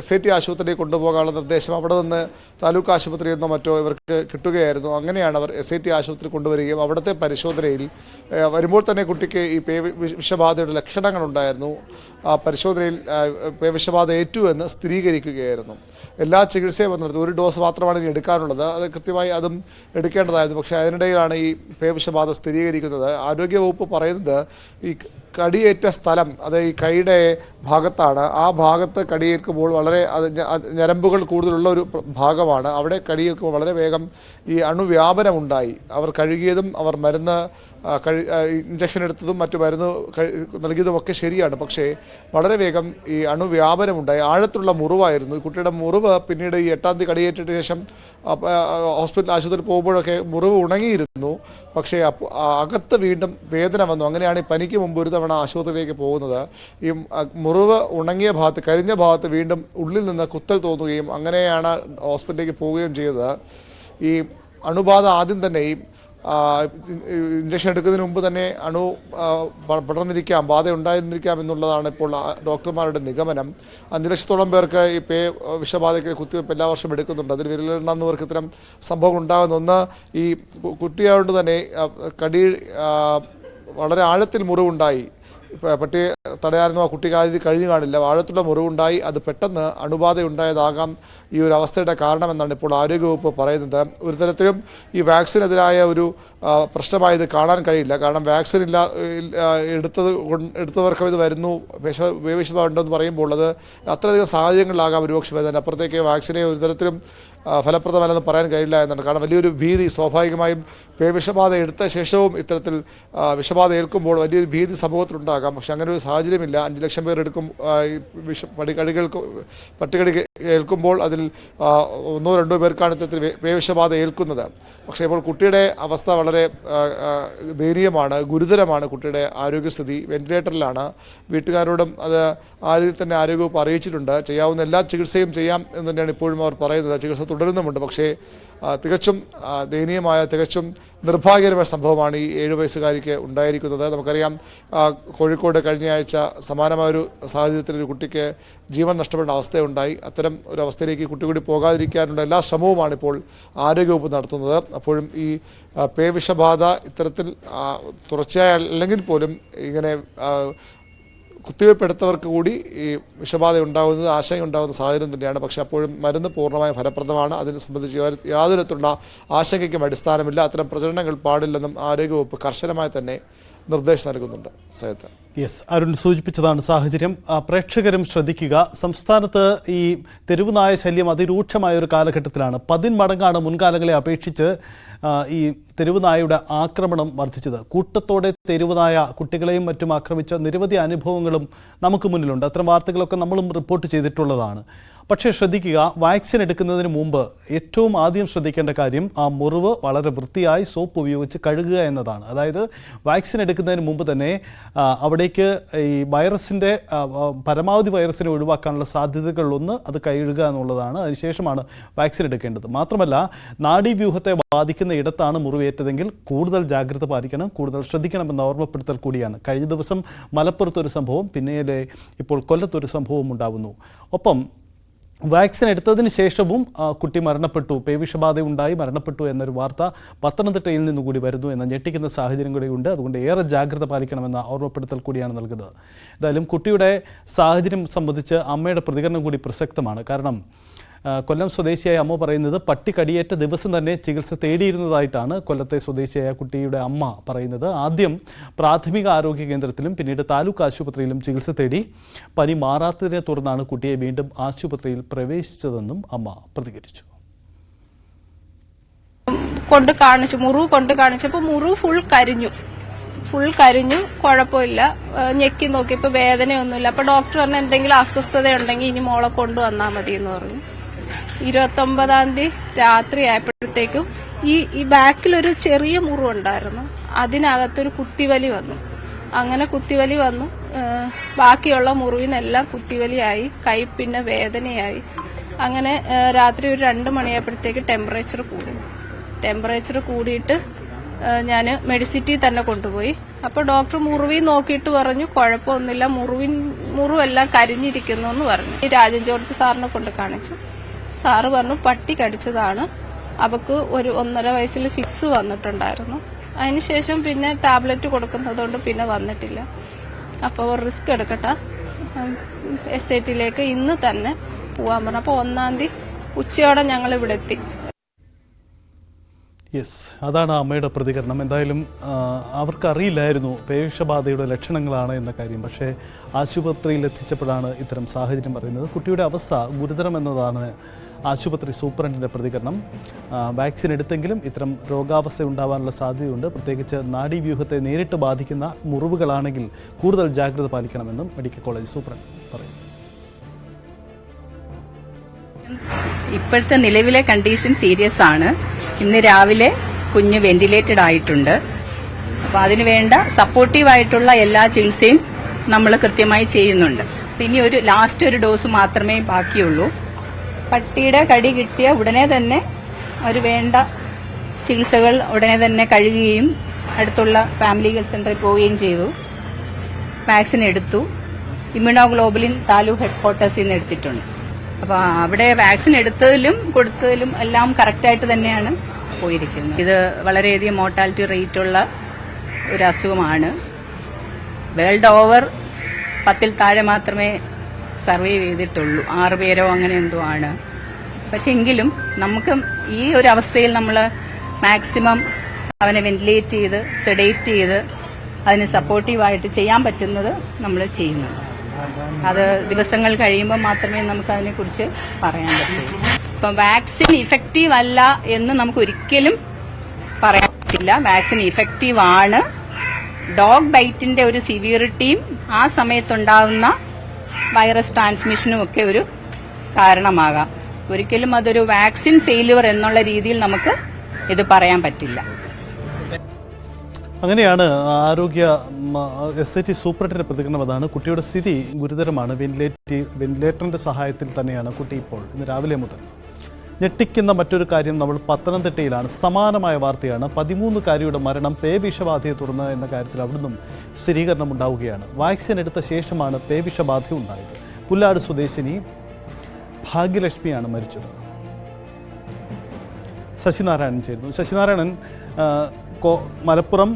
SAT ആശുപത്രിയിൽ കൊണ്ടുപോകാനുള്ള നിർദ്ദേശം അവിടെ നിന്ന് താലൂക്ക് ആശുപത്രിയിൽ നിന്നോ മറ്റോ ഇവർക്ക് കിട്ടുകയായിരുന്നു. അങ്ങനെയാണ് അവർ SAT ആശുപത്രി കൊണ്ടുവരികയും അവിടുത്തെ പരിശോധനയിൽ വരുമ്പോൾ തന്നെ കുട്ടിക്ക് ഈ പേവിഷബാധയുടെ ലക്ഷണങ്ങളുണ്ടായിരുന്നു. പരിശോധനയിൽ പേവിഷബാധ ഏറ്റു എന്ന് സ്ഥിരീകരിക്കുകയായിരുന്നു. എല്ലാ ചികിത്സയും നടത്തി. 1 ഡോസ് മാത്രമാണ് ഇനി എടുക്കാനുള്ളത്. അത് കൃത്യമായി അതും എടുക്കേണ്ടതായിരുന്നു. പക്ഷേ അതിനിടയിലാണ് ഈ പേവിഷബാധ സ്ഥിരീകരിക്കുന്നത്. ആരോഗ്യവകുപ്പ് പറയുന്നത് ഈ കടിയേറ്റ സ്ഥലം അത് ഈ കൈയുടെ ഭാഗത്താണ്. ആ ഭാഗത്ത് കടിയേൽക്കുമ്പോൾ വളരെ ഞരമ്പുകൾ കൂടുതലുള്ള ഒരു ഭാഗമാണ്. അവിടെ കടിയേൽക്കുമ്പോൾ വളരെ വേഗം ഈ അണുവ്യാപനം ഉണ്ടായി. അവർ കഴുകിയതും അവർ മരുന്ന് ഇഞ്ചക്ഷൻ എടുത്തതും മറ്റു മരുന്ന് നൽകിയതുമൊക്കെ ശരിയാണ്. പക്ഷേ വളരെ വേഗം ഈ അണുവ്യാപനമുണ്ടായി. ആഴത്തിലുള്ള മുറിവായിരുന്നു. ഈ കുട്ടിയുടെ മുറിവ് പിന്നീട് ഈ 8-ാം തീയതി കടിയേറ്റിട്ട് ശേഷം ആശുപത്രിയിൽ പോകുമ്പോഴൊക്കെ മുറിവ് ഉണങ്ങിയിരുന്നു. പക്ഷേ അകത്ത് വീണ്ടും വേദന വന്നു. അങ്ങനെയാണ് ഈ പനിക്ക് മുമ്പ് ഒരു തവണ ആശുപത്രിയിലേക്ക് പോകുന്നത്. ഈ മുറിവ് ഉണങ്ങിയ ഭാഗത്ത്, കരിഞ്ഞ ഭാഗത്ത് വീണ്ടും ഉള്ളിൽ നിന്ന് കുത്തൽ തോന്നുകയും അങ്ങനെയാണ് ഹോസ്പിറ്റലിലേക്ക് പോവുകയും ചെയ്തത്. ഈ അണുബാധ ആദ്യം തന്നെ ഈ ഇഞ്ചക്ഷൻ എടുക്കുന്നതിന് മുമ്പ് തന്നെ പടർന്നിരിക്കാം, ബാധ ഉണ്ടായിരുന്നിരിക്കാം എന്നുള്ളതാണ് ഇപ്പോൾ ഡോക്ടർമാരുടെ നിഗമനം. 5 ലക്ഷത്തോളം പേർക്ക് ഈ വിഷബാധയ്ക്ക് കുത്തിവയ്പ്പ് എല്ലാ വർഷവും എടുക്കുന്നുണ്ട്. അതിൽ വിരലിലെണ്ണുന്നവർക്ക് ഇത്തരം സംഭവങ്ങൾ ഉണ്ടാകുന്ന ഒന്ന് ഈ കുട്ടിയായതുകൊണ്ട് തന്നെ വളരെ ആഴത്തിൽ മുറിവുണ്ടായി. പട്ടിയെ തടയാനോ ആ കുട്ടിക്ക് ആദ്യം കഴിഞ്ഞു കാണില്ല. ആഴത്തുള്ള മുറിവുണ്ടായി. അത് പെട്ടെന്ന് അണുബാധ ഉണ്ടായതാകാം ഈ ഒരു അവസ്ഥയുടെ കാരണമെന്നാണ് ഇപ്പോൾ ആരോഗ്യവകുപ്പ് പറയുന്നത്. ഒരു തരത്തിലും ഈ വാക്സിനെതിരായ ഒരു പ്രശ്നമായി ഇത് കാണാൻ കഴിയില്ല. കാരണം വാക്സിൻ എടുത്തവർക്കും ഇത് വരുന്നു, വിഷബാധ ഉണ്ടെന്ന് പറയുമ്പോൾ അത് അത്രയധികം സാഹചര്യങ്ങളിലാകാം ഒരുപക്ഷെ വരുന്നത്. അപ്പുറത്തേക്ക് വാക്സിനെ ഒരു തരത്തിലും ഫലപ്രദമല്ലെന്ന് പറയാൻ കഴിയില്ല എന്നാണ്. കാരണം വലിയൊരു ഭീതി സ്വാഭാവികമായും വിഷബാധ എടുത്ത ശേഷവും ഇത്തരത്തിൽ വിഷബാധ ഏൽക്കുമ്പോൾ വലിയൊരു ഭീതി സമൂഹത്തിലുണ്ടാകാം. പക്ഷെ അങ്ങനെ ഒരു സാഹചര്യമില്ല. 5 ലക്ഷം പേർ പട്ടികടി ഏൽക്കുമ്പോൾ അതിൽ 1-2 പേർക്കാണ് ഇത്തരത്തിൽ വിഷബാധ ഏൽക്കുന്നത്. പക്ഷേ ഇപ്പോൾ കുട്ടിയുടെ അവസ്ഥ വളരെ ദയനീയമാണ്, ഗുരുതരമാണ്. കുട്ടിയുടെ ആരോഗ്യസ്ഥിതി വെന്റിലേറ്ററിലാണ്. വീട്ടുകാരോടും അത് ആദ്യം തന്നെ ആരോഗ്യവകുപ്പ് അറിയിച്ചിട്ടുണ്ട്. ചെയ്യാവുന്ന എല്ലാ ചികിത്സയും ചെയ്യാം എന്ന് തന്നെയാണ് ഇപ്പോഴും അവർ പറയുന്നത്. ചികിത്സ തുടരുന്നുമുണ്ട്. പക്ഷേ തികച്ചും ദയനീയമായ, തികച്ചും നിർഭാഗ്യകരമായ സംഭവമാണ് ഈ 7 വയസ്സുകാരിക്ക് ഉണ്ടായിരിക്കുന്നത്. നമുക്കറിയാം കോഴിക്കോട് കഴിഞ്ഞ ആഴ്ച സമാനമായൊരു സാഹചര്യത്തിൽ ഒരു കുട്ടിക്ക് ജീവൻ നഷ്ടപ്പെട്ട അവസ്ഥയുണ്ടായി. അത്തരം ഒരു അവസ്ഥയിലേക്ക് കുട്ടി കൂടി പോകാതിരിക്കാനുള്ള എല്ലാ ശ്രമവുമാണ് ഇപ്പോൾ ആരോഗ്യവകുപ്പ് നടത്തുന്നത്. അപ്പോഴും ഈ പേവിഷബാധ ഇത്തരത്തിൽ തുടർച്ചയായ അല്ലെങ്കിൽ പോലും ഇങ്ങനെ കുത്തിവയ്പ്പ് എടുത്തവർക്ക് കൂടി ഈ വിഷബാധ ഉണ്ടാകുന്നത് ആശങ്കയുണ്ടാകുന്ന സാഹചര്യം തന്നെയാണ്. പക്ഷേ അപ്പോഴും മരുന്ന് പൂർണ്ണമായ ഫലപ്രദമാണ്. അതിനെ സംബന്ധിച്ച് യാതൊരു തരത്തിലുള്ള ആശങ്കയ്ക്കും അടിസ്ഥാനമില്ല. അത്തരം പ്രചരണങ്ങൾ പാടില്ലെന്നും ആരോഗ്യവകുപ്പ് കർശനമായി തന്നെ നിർദ്ദേശം നൽകുന്നുണ്ട്. സയത്ത് അരുൺ സൂചിപ്പിച്ചതാണ് സാഹചര്യം. പ്രേക്ഷകരും ശ്രദ്ധിക്കുക. സംസ്ഥാനത്ത് ഈ തെരുവുനായ ശല്യം അതിരൂക്ഷമായ ഒരു കാലഘട്ടത്തിലാണ്. 10 മടങ്ങാണ് മുൻകാലങ്ങളെ അപേക്ഷിച്ച് ഈ തെരുവുനായയുടെ ആക്രമണം വർദ്ധിച്ചത്. കൂട്ടത്തോടെ തെരുവുനായ കുട്ടികളെയും മറ്റും ആക്രമിച്ച നിരവധി അനുഭവങ്ങളും നമുക്ക് മുന്നിലുണ്ട്. അത്തരം വാർത്തകളൊക്കെ നമ്മളും റിപ്പോർട്ട് ചെയ്തിട്ടുള്ളതാണ്. പക്ഷേ ശ്രദ്ധിക്കുക, വാക്സിൻ എടുക്കുന്നതിന് മുമ്പ് ഏറ്റവും ആദ്യം ശ്രദ്ധിക്കേണ്ട കാര്യം ആ മുറിവ് വളരെ വൃത്തിയായി സോപ്പ് ഉപയോഗിച്ച് കഴുകുക എന്നതാണ്. അതായത് വാക്സിൻ എടുക്കുന്നതിന് മുമ്പ് തന്നെ അവിടേക്ക് ഈ വൈറസിൻ്റെ പരമാവധി വൈറസിനെ ഒഴിവാക്കാനുള്ള സാധ്യതകളിലൊന്ന് അത് കഴുകുക എന്നുള്ളതാണ്. അതിനുശേഷമാണ് വാക്സിൻ എടുക്കേണ്ടത്. മാത്രമല്ല, നാഡീവ്യൂഹത്തെ ബാധിക്കുന്ന ഇടത്താണ് മുറിവേറ്റതെങ്കിൽ കൂടുതൽ ജാഗ്രത പാലിക്കണം, കൂടുതൽ ശ്രദ്ധിക്കണമെന്ന ഓർമ്മപ്പെടുത്തൽ കൂടിയാണ്. കഴിഞ്ഞ ദിവസം മലപ്പുറത്തൊരു സംഭവം, പിന്നീട് ഇപ്പോൾ കൊല്ലത്തൊരു സംഭവം ഉണ്ടാകുന്നു. ഒപ്പം വാക്സിൻ എടുത്തതിന് ശേഷവും കുട്ടി മരണപ്പെട്ടു, പേവിഷബാധ ഉണ്ടായി മരണപ്പെട്ടു എന്നൊരു വാർത്ത പത്തനംതിട്ടയിൽ നിന്നുകൂടി വരുന്നു എന്ന ഞെട്ടിക്കുന്ന സാഹചര്യം കൂടിയുണ്ട്. അതുകൊണ്ട് ഏറെ ജാഗ്രത പാലിക്കണമെന്ന ഓർമ്മപ്പെടുത്തൽ കൂടിയാണ് നൽകുന്നത്. എന്തായാലും കുട്ടിയുടെ സാഹചര്യം സംബന്ധിച്ച് അമ്മയുടെ പ്രതികരണം കൂടി പ്രസക്തമാണ്. കാരണം കൊല്ലം സ്വദേശിയായ അമ്മ പറയുന്നത് പട്ടി കടിയേറ്റ ദിവസം തന്നെ ചികിത്സ തേടിയിരുന്നതായിട്ടാണ് കൊല്ലത്തെ സ്വദേശിയായ കുട്ടിയുടെ അമ്മ പറയുന്നത്. ആദ്യം പ്രാഥമിക ആരോഗ്യ കേന്ദ്രത്തിലും പിന്നീട് താലൂക്ക് ആശുപത്രിയിലും ചികിത്സ തേടി. പനി മാറാത്തതിനെ തുടർന്നാണ് കുട്ടിയെ വീണ്ടും ആശുപത്രിയിൽ പ്രവേശിച്ചതെന്നും അമ്മ പ്രതികരിച്ചു. മുറിവ് കൊണ്ട് കാണിച്ചപ്പോൾ മുറിവ് ഫുൾ കരിഞ്ഞു, കുഴപ്പമില്ല. ഞെക്കി നോക്കിയപ്പോൾ വേദനയൊന്നുമില്ല. അപ്പൊ ഡോക്ടർ പറഞ്ഞ എന്തെങ്കിലും അസ്വസ്ഥത ഉണ്ടെങ്കിൽ ഇനി മോളെ കൊണ്ടുവന്നാൽ മതി എന്ന് പറഞ്ഞു. 29-ാം തീയതി രാത്രി ആയപ്പോഴത്തേക്കും ഈ ബാക്കിലൊരു ചെറിയ മുറിവുണ്ടായിരുന്നു. അതിനകത്തൊരു കുത്തിവലി വന്നു. അങ്ങനെ കുത്തിവലി വന്നു. ബാക്കിയുള്ള മുറിവിനെല്ലാം കുത്തിവലിയായി. കൈ പിന്നെ വേദനയായി. അങ്ങനെ രാത്രി ഒരു 2 മണിയായപ്പോഴത്തേക്ക് ടെമ്പറേച്ചർ കൂടിയിട്ട് ഞാൻ മെഡിസിറ്റി തന്നെ കൊണ്ടുപോയി. അപ്പോൾ ഡോക്ടർ മുറിവിൽ നോക്കിയിട്ട് പറഞ്ഞു കുഴപ്പമൊന്നുമില്ല, മുറിവെല്ലാം കരിഞ്ഞിരിക്കുന്നു എന്ന് പറഞ്ഞു. രാജൻ ജോർജ് സാറിനെ കൊണ്ട് കാണിച്ചു. സാറ് പറഞ്ഞു പട്ടി കടിച്ചതാണ്, അവക്ക് ഒരു 1.5 വയസ്സിൽ ഫിക്സ് വന്നിട്ടുണ്ടായിരുന്നു. അതിനുശേഷം പിന്നെ ടാബ്ലറ്റ് കൊടുക്കുന്നതുകൊണ്ട് പിന്നെ വന്നിട്ടില്ല. അപ്പോൾ റിസ്ക് എടുക്കട്ടെ, SITയിലേക്ക് ഇന്ന് തന്നെ പോവാൻ പറഞ്ഞു. അപ്പോൾ 1-ാം തീയതി ഉച്ചയോടെ ഞങ്ങൾ ഇവിടെ എത്തി. അതാണ് അമ്മയുടെ പ്രതികരണം. എന്തായാലും അവർക്കറിയില്ലായിരുന്നു പേവിഷബാധയുടെ ലക്ഷണങ്ങളാണ് എന്ന കാര്യം. പക്ഷേ ആശുപത്രിയിൽ എത്തിച്ചപ്പോഴാണ് ഇത്തരം സാഹചര്യം പറയുന്നത്. കുട്ടിയുടെ അവസ്ഥ ഗുരുതരമെന്നതാണ് ആശുപത്രി സൂപ്രണ്ടിൻ്റെ പ്രതികരണം. വാക്സിൻ എടുത്തെങ്കിലും ഇത്തരം രോഗാവസ്ഥ ഉണ്ടാവാനുള്ള സാധ്യതയുണ്ട്. പ്രത്യേകിച്ച് നാഡീവ്യൂഹത്തെ നേരിട്ട് ബാധിക്കുന്ന മുറിവുകളാണെങ്കിൽ കൂടുതൽ ജാഗ്രത പാലിക്കണമെന്നും മെഡിക്കൽ കോളേജ് സൂപ്രണ്ട് പറയുന്നു. ഇപ്പോഴത്തെ നിലവിലെ കണ്ടീഷൻ സീരിയസ് ആണ്. ഇന്ന് രാവിലെ കുഞ്ഞ് വെന്റിലേറ്റഡ് ആയിട്ടുണ്ട്. അപ്പോൾ അതിന് വേണ്ട സപ്പോർട്ടീവായിട്ടുള്ള എല്ലാ ചികിത്സയും നമ്മൾ കൃത്യമായി ചെയ്യുന്നുണ്ട്. പിന്നെ ലാസ്റ്റ് ഒരു ഡോസ് മാത്രമേ ബാക്കിയുള്ളൂ. പട്ടിയുടെ കടി കിട്ടിയ ഉടനെ തന്നെ ഒരു വേണ്ട ചികിത്സകൾ ഉടനെ തന്നെ കഴുകുകയും അടുത്തുള്ള ഫാമിലി ഹെൽത്ത് സെന്ററിൽ പോവുകയും ചെയ്തു. വാക്സിൻ എടുത്തു. ഇമ്മ്യൂണോഗ്ലോബുലിൻ താലൂക്ക് ഹെഡ്ക്വാർട്ടേഴ്സിൽ നിന്ന് എടുത്തിട്ടുണ്ട്. അപ്പോൾ അവിടെ വാക്സിൻ എടുത്തതിലും കൊടുത്തതിലും എല്ലാം കറക്റ്റായിട്ട് തന്നെയാണ് പോയിരിക്കുന്നത്. ഇത് വളരെയധികം മോർട്ടാലിറ്റി റേറ്റുള്ള ഒരു അസുഖമാണ്. വേൾഡ് ഓവർ 10 താഴെ മാത്രമേ സർവൈവ് ചെയ്തിട്ടുള്ളൂ. 6 പേരോ അങ്ങനെ എന്തോ ആണ്. പക്ഷെ എങ്കിലും നമുക്ക് ഈ ഒരു അവസ്ഥയിൽ നമ്മൾ മാക്സിമം അവനെ വെന്റിലേറ്റ് ചെയ്ത് സെഡേറ്റ് ചെയ്ത് അതിന് സപ്പോർട്ടീവായിട്ട് ചെയ്യാൻ പറ്റുന്നത് നമ്മൾ ചെയ്യുന്നുണ്ട്. അത് ദിവസങ്ങൾ കഴിയുമ്പോൾ മാത്രമേ നമുക്ക് അതിനെക്കുറിച്ച് പറയാൻ പറ്റൂ. ഇപ്പം വാക്സിൻ ഇഫക്റ്റീവ് അല്ല എന്ന് നമുക്ക് ഒരിക്കലും പറയാൻ പറ്റില്ല. വാക്സിൻ ഇഫക്റ്റീവ് ആണ്. ഡോഗ് ബൈറ്റിന്റെ ഒരു സിവിയറിറ്റിയും ആ സമയത്തുണ്ടാകുന്ന വൈറസ് ട്രാൻസ്മിഷനും ഒക്കെ ഒരു കാരണമാകാം. ഒരിക്കലും അതൊരു വാക്സിൻ ഫെയിലിയർ എന്നുള്ള രീതിയിൽ നമുക്ക് ഇത് പറയാൻ പറ്റില്ല. അങ്ങനെയാണ് ആരോഗ്യ SIT സൂപ്രണ്ടിന്റെ പ്രതികരണം. അതാണ്. കുട്ടിയുടെ സ്ഥിതി ഗുരുതരമാണ്. വെന്റിലേറ്ററിന്റെ സഹായത്തിൽ തന്നെയാണ് കുട്ടി ഇപ്പോൾ ഇന്ന് രാവിലെ മുതൽ. ഞെട്ടിക്കുന്ന മറ്റൊരു കാര്യം നമ്മൾ പത്തനംതിട്ടയിലാണ്. സമാനമായ വാർത്തയാണ്. 13-കാരിയുടെ മരണം പേവിഷബാധയെ തുടർന്ന് എന്ന കാര്യത്തിൽ അവിടുന്നും സ്ഥിരീകരണം ഉണ്ടാവുകയാണ്. വാക്സിൻ എടുത്ത ശേഷമാണ് പേവിഷബാധ ഉണ്ടായത്. പുല്ലാട് സ്വദേശിനി ഭാഗ്യലക്ഷ്മിയാണ് മരിച്ചത്. ശശിനാരായണൻ ചേരുന്നു. ശശിനാരായണൻ, മലപ്പുറം,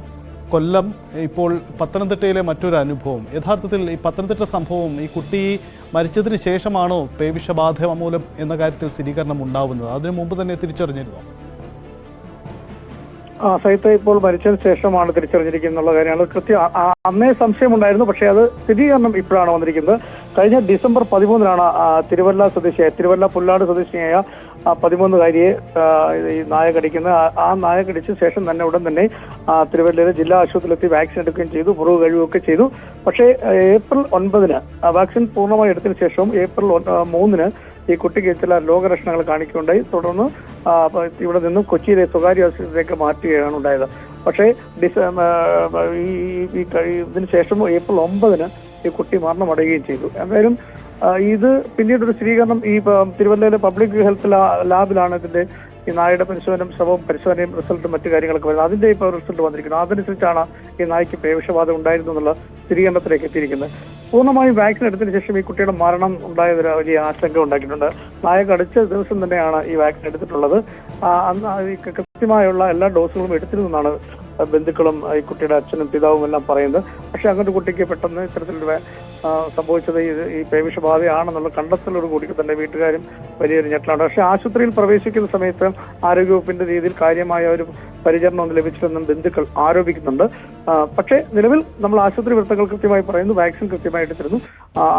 കൊല്ലം, ഇപ്പോൾ പത്തനംതിട്ടയിലെ മറ്റൊരു അനുഭവം. യഥാർത്ഥത്തിൽ ഈ പത്തനംതിട്ട സംഭവം ഈ കുട്ടി മരിച്ചതിന് ശേഷമാണോ പേവിഷബാധ മൂലം എന്ന കാര്യത്തിൽ സ്ഥിരീകരണം ഉണ്ടാവുന്നത്? അതിനു മുമ്പ് തന്നെ തിരിച്ചറിഞ്ഞിരുന്നോ? സൈത്ത് ഇപ്പോൾ മരിച്ചതിന് ശേഷമാണ് തിരിച്ചറിഞ്ഞിരിക്കുന്നുള്ള കാര്യമാണ് അന്നേ സംശയമുണ്ടായിരുന്നു. പക്ഷേ അത് സ്ഥിരീകരണം ഇപ്പോഴാണ് വന്നിരിക്കുന്നത്. കഴിഞ്ഞ ഡിസംബർ 13-നാണ് തിരുവല്ല പുല്ലാട് സ്വദേശിയായ 13-കാരിയെ ഈ നായ കടിക്കുന്നത്. ആ നായ കടിച്ച ശേഷം തന്നെ ഉടൻ തന്നെ തിരുവല്ലയിലെ ജില്ലാ ആശുപത്രിയിലെത്തി വാക്സിൻ എടുക്കുകയും ചെയ്തു, മുറിവ് കഴിയുകയൊക്കെ ചെയ്തു. പക്ഷേ ഏപ്രിൽ 9-ന് വാക്സിൻ പൂർണ്ണമായി എടുത്തതിന് ശേഷവും ഏപ്രിൽ 3-ന് ഈ കുട്ടിക്ക് ചില രോഗലക്ഷണങ്ങൾ കാണിക്കുകയുണ്ടായി. തുടർന്ന് ഇവിടെ നിന്നും കൊച്ചിയിലെ സ്വകാര്യ ആശുപത്രിയിലേക്ക് മാറ്റുകയാണ് ഉണ്ടായത്. പക്ഷേ ഇതിന് ശേഷം ഏപ്രിൽ 9-ന് ഈ കുട്ടി മരണമടയുകയും ചെയ്തു. എന്തായാലും ഇത് പിന്നീടൊരു സ്ഥിരീകരണം ഈ തിരുവല്ലയിലെ പബ്ലിക് ഹെൽത്ത് ലാബിലാണ് ഇതിന്റെ ഈ നായയുടെ പരിശോധനയും റിസൾട്ടും മറ്റു കാര്യങ്ങളൊക്കെ വരുന്നത്. അതിന്റെ ഇപ്പോൾ റിസൾട്ട് വന്നിരിക്കുന്നു. അതനുസരിച്ചാണ് ഈ നായ്ക്ക് പേവിഷബാധ ഉണ്ടായിരുന്നു എന്നുള്ള സ്ഥിരീകരണത്തിലേക്ക് എത്തിയിരിക്കുന്നത്. പൂർണ്ണമായും വാക്സിൻ എടുത്തതിന് ശേഷം ഈ കുട്ടിയുടെ മരണം ഉണ്ടായതൊരു വലിയ ആശങ്ക ഉണ്ടാക്കിയിട്ടുണ്ട്. നായ കടിച്ച ദിവസം തന്നെയാണ് ഈ വാക്സിൻ എടുത്തിട്ടുള്ളത്. അന്ന് കൃത്യമായുള്ള എല്ലാ ഡോസുകളും എടുത്തിരുന്നെന്നാണ് ബന്ധുക്കളും ഈ കുട്ടിയുടെ അച്ഛനും പിതാവും എല്ലാം പറയുന്നത്. പക്ഷെ അങ്ങനത്തെ കുട്ടിക്ക് പെട്ടെന്ന് ഇത്തരത്തിലുള്ള സംഭവിച്ചത് ഈ പേവിഷബാധയാണെന്നുള്ള കണ്ടെത്തലോട് കൂടി തന്നെ വീട്ടുകാരും വലിയൊരു ഞെട്ടലാണ്. പക്ഷെ ആശുപത്രിയിൽ പ്രവേശിക്കുന്ന സമയത്ത് ആരോഗ്യവകുപ്പിന്റെ രീതിയിൽ കാര്യമായ ഒരു പരിചരണമൊന്നും ലഭിച്ചില്ലെന്നും ബന്ധുക്കൾ ആരോപിക്കുന്നുണ്ട്. പക്ഷേ നിലവിൽ നമ്മൾ ആശുപത്രി വൃത്തങ്ങൾ കൃത്യമായി പറയുന്നു വാക്സിൻ കൃത്യമായി എടുത്തിരുന്നു.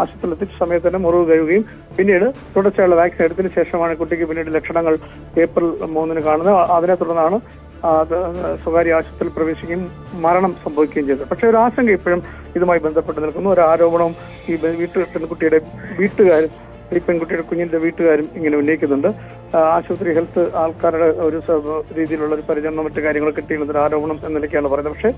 ആശുപത്രിയിൽ എത്തിച്ച സമയത്ത് തന്നെ മുറിവ് കഴിയുകയും പിന്നീട് തുടർച്ചയുള്ള വാക്സിൻ എടുത്തതിന് ശേഷമാണ് കുട്ടിക്ക് പിന്നീട് ലക്ഷണങ്ങൾ ഏപ്രിൽ 3-ന് കാണുന്നത്. അതിനെ തുടർന്നാണ് സ്വകാര്യ ആശുപത്രിയിൽ പ്രവേശിക്കുകയും മരണം സംഭവിക്കുകയും ചെയ്തത്. പക്ഷേ ഒരു ആശങ്ക ഇപ്പോഴും ഇതുമായി ബന്ധപ്പെട്ട് നിൽക്കുന്നു. ഒരു ആരോപണവും ഈ പെൺകുട്ടിയുടെ വീട്ടുകാരും ഈ പെൺകുട്ടിയുടെ കുഞ്ഞിന്റെ വീട്ടുകാരും ഇങ്ങനെ ഉന്നയിക്കുന്നുണ്ട്. ആശുപത്രി ഹെൽത്ത് ആൾക്കാരുടെ ഒരു രീതിയിലുള്ള ഒരു പരിചരണം മറ്റു കാര്യങ്ങൾ കിട്ടിയുള്ളൊരു ആരോപണം എന്ന നിലയ്ക്കാണ് പറയുന്നത്. പക്ഷേ